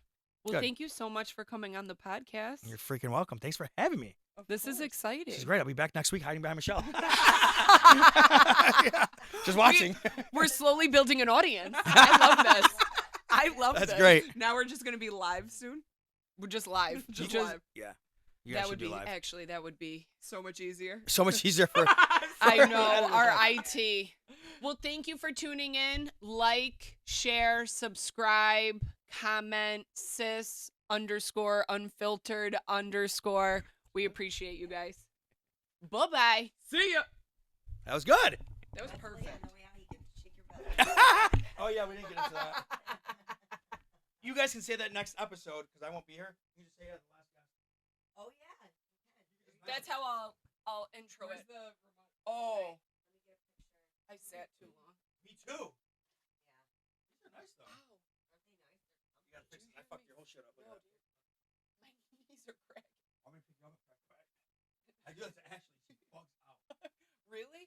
[SPEAKER 1] Well,
[SPEAKER 2] Good.
[SPEAKER 1] thank you so much for coming on the podcast.
[SPEAKER 2] You're freaking welcome. Thanks for having me.
[SPEAKER 3] Of
[SPEAKER 1] This is
[SPEAKER 3] course.
[SPEAKER 1] exciting.
[SPEAKER 2] This is great. I'll be back next week hiding behind Michelle. Yeah. Just watching.
[SPEAKER 1] We're slowly building an audience. I love this. I love
[SPEAKER 2] That's
[SPEAKER 1] this.
[SPEAKER 2] great.
[SPEAKER 3] Now we're just gonna be live soon.
[SPEAKER 1] We're just live.
[SPEAKER 3] Just
[SPEAKER 1] Just-
[SPEAKER 3] live.
[SPEAKER 2] Yeah. You guys
[SPEAKER 3] that
[SPEAKER 2] should
[SPEAKER 3] would
[SPEAKER 2] be
[SPEAKER 3] be
[SPEAKER 2] live.
[SPEAKER 3] actually that would be so much easier.
[SPEAKER 2] So much easier for.
[SPEAKER 1] I know, our IT. Well, thank you for tuning in. Like, share, subscribe, comment, sis_unfiltered_. We appreciate you guys. Bye-bye.
[SPEAKER 3] See ya.
[SPEAKER 2] That was good.
[SPEAKER 3] That was
[SPEAKER 4] That's
[SPEAKER 3] perfect.
[SPEAKER 4] On the way out, you can shake your belly.
[SPEAKER 2] Oh yeah, we didn't get into that. You guys can say that next episode because I won't be here. You just say it as the last guy.
[SPEAKER 4] Oh yeah.
[SPEAKER 1] That's how I'll intro
[SPEAKER 3] Where's
[SPEAKER 1] it.
[SPEAKER 3] the remote?
[SPEAKER 1] Oh,
[SPEAKER 4] Let me get a picture.
[SPEAKER 1] I sat too long.
[SPEAKER 2] Me too.
[SPEAKER 4] Yeah.
[SPEAKER 2] These are nice though.
[SPEAKER 1] Ow.
[SPEAKER 4] Aren't they nice?
[SPEAKER 2] You gotta fix it. I fucked your whole shit up with
[SPEAKER 1] No,
[SPEAKER 2] that.
[SPEAKER 1] dude. My knees are cracking.
[SPEAKER 2] I'm gonna pick you up. I do that to Ashley. She bugs out.
[SPEAKER 1] Really?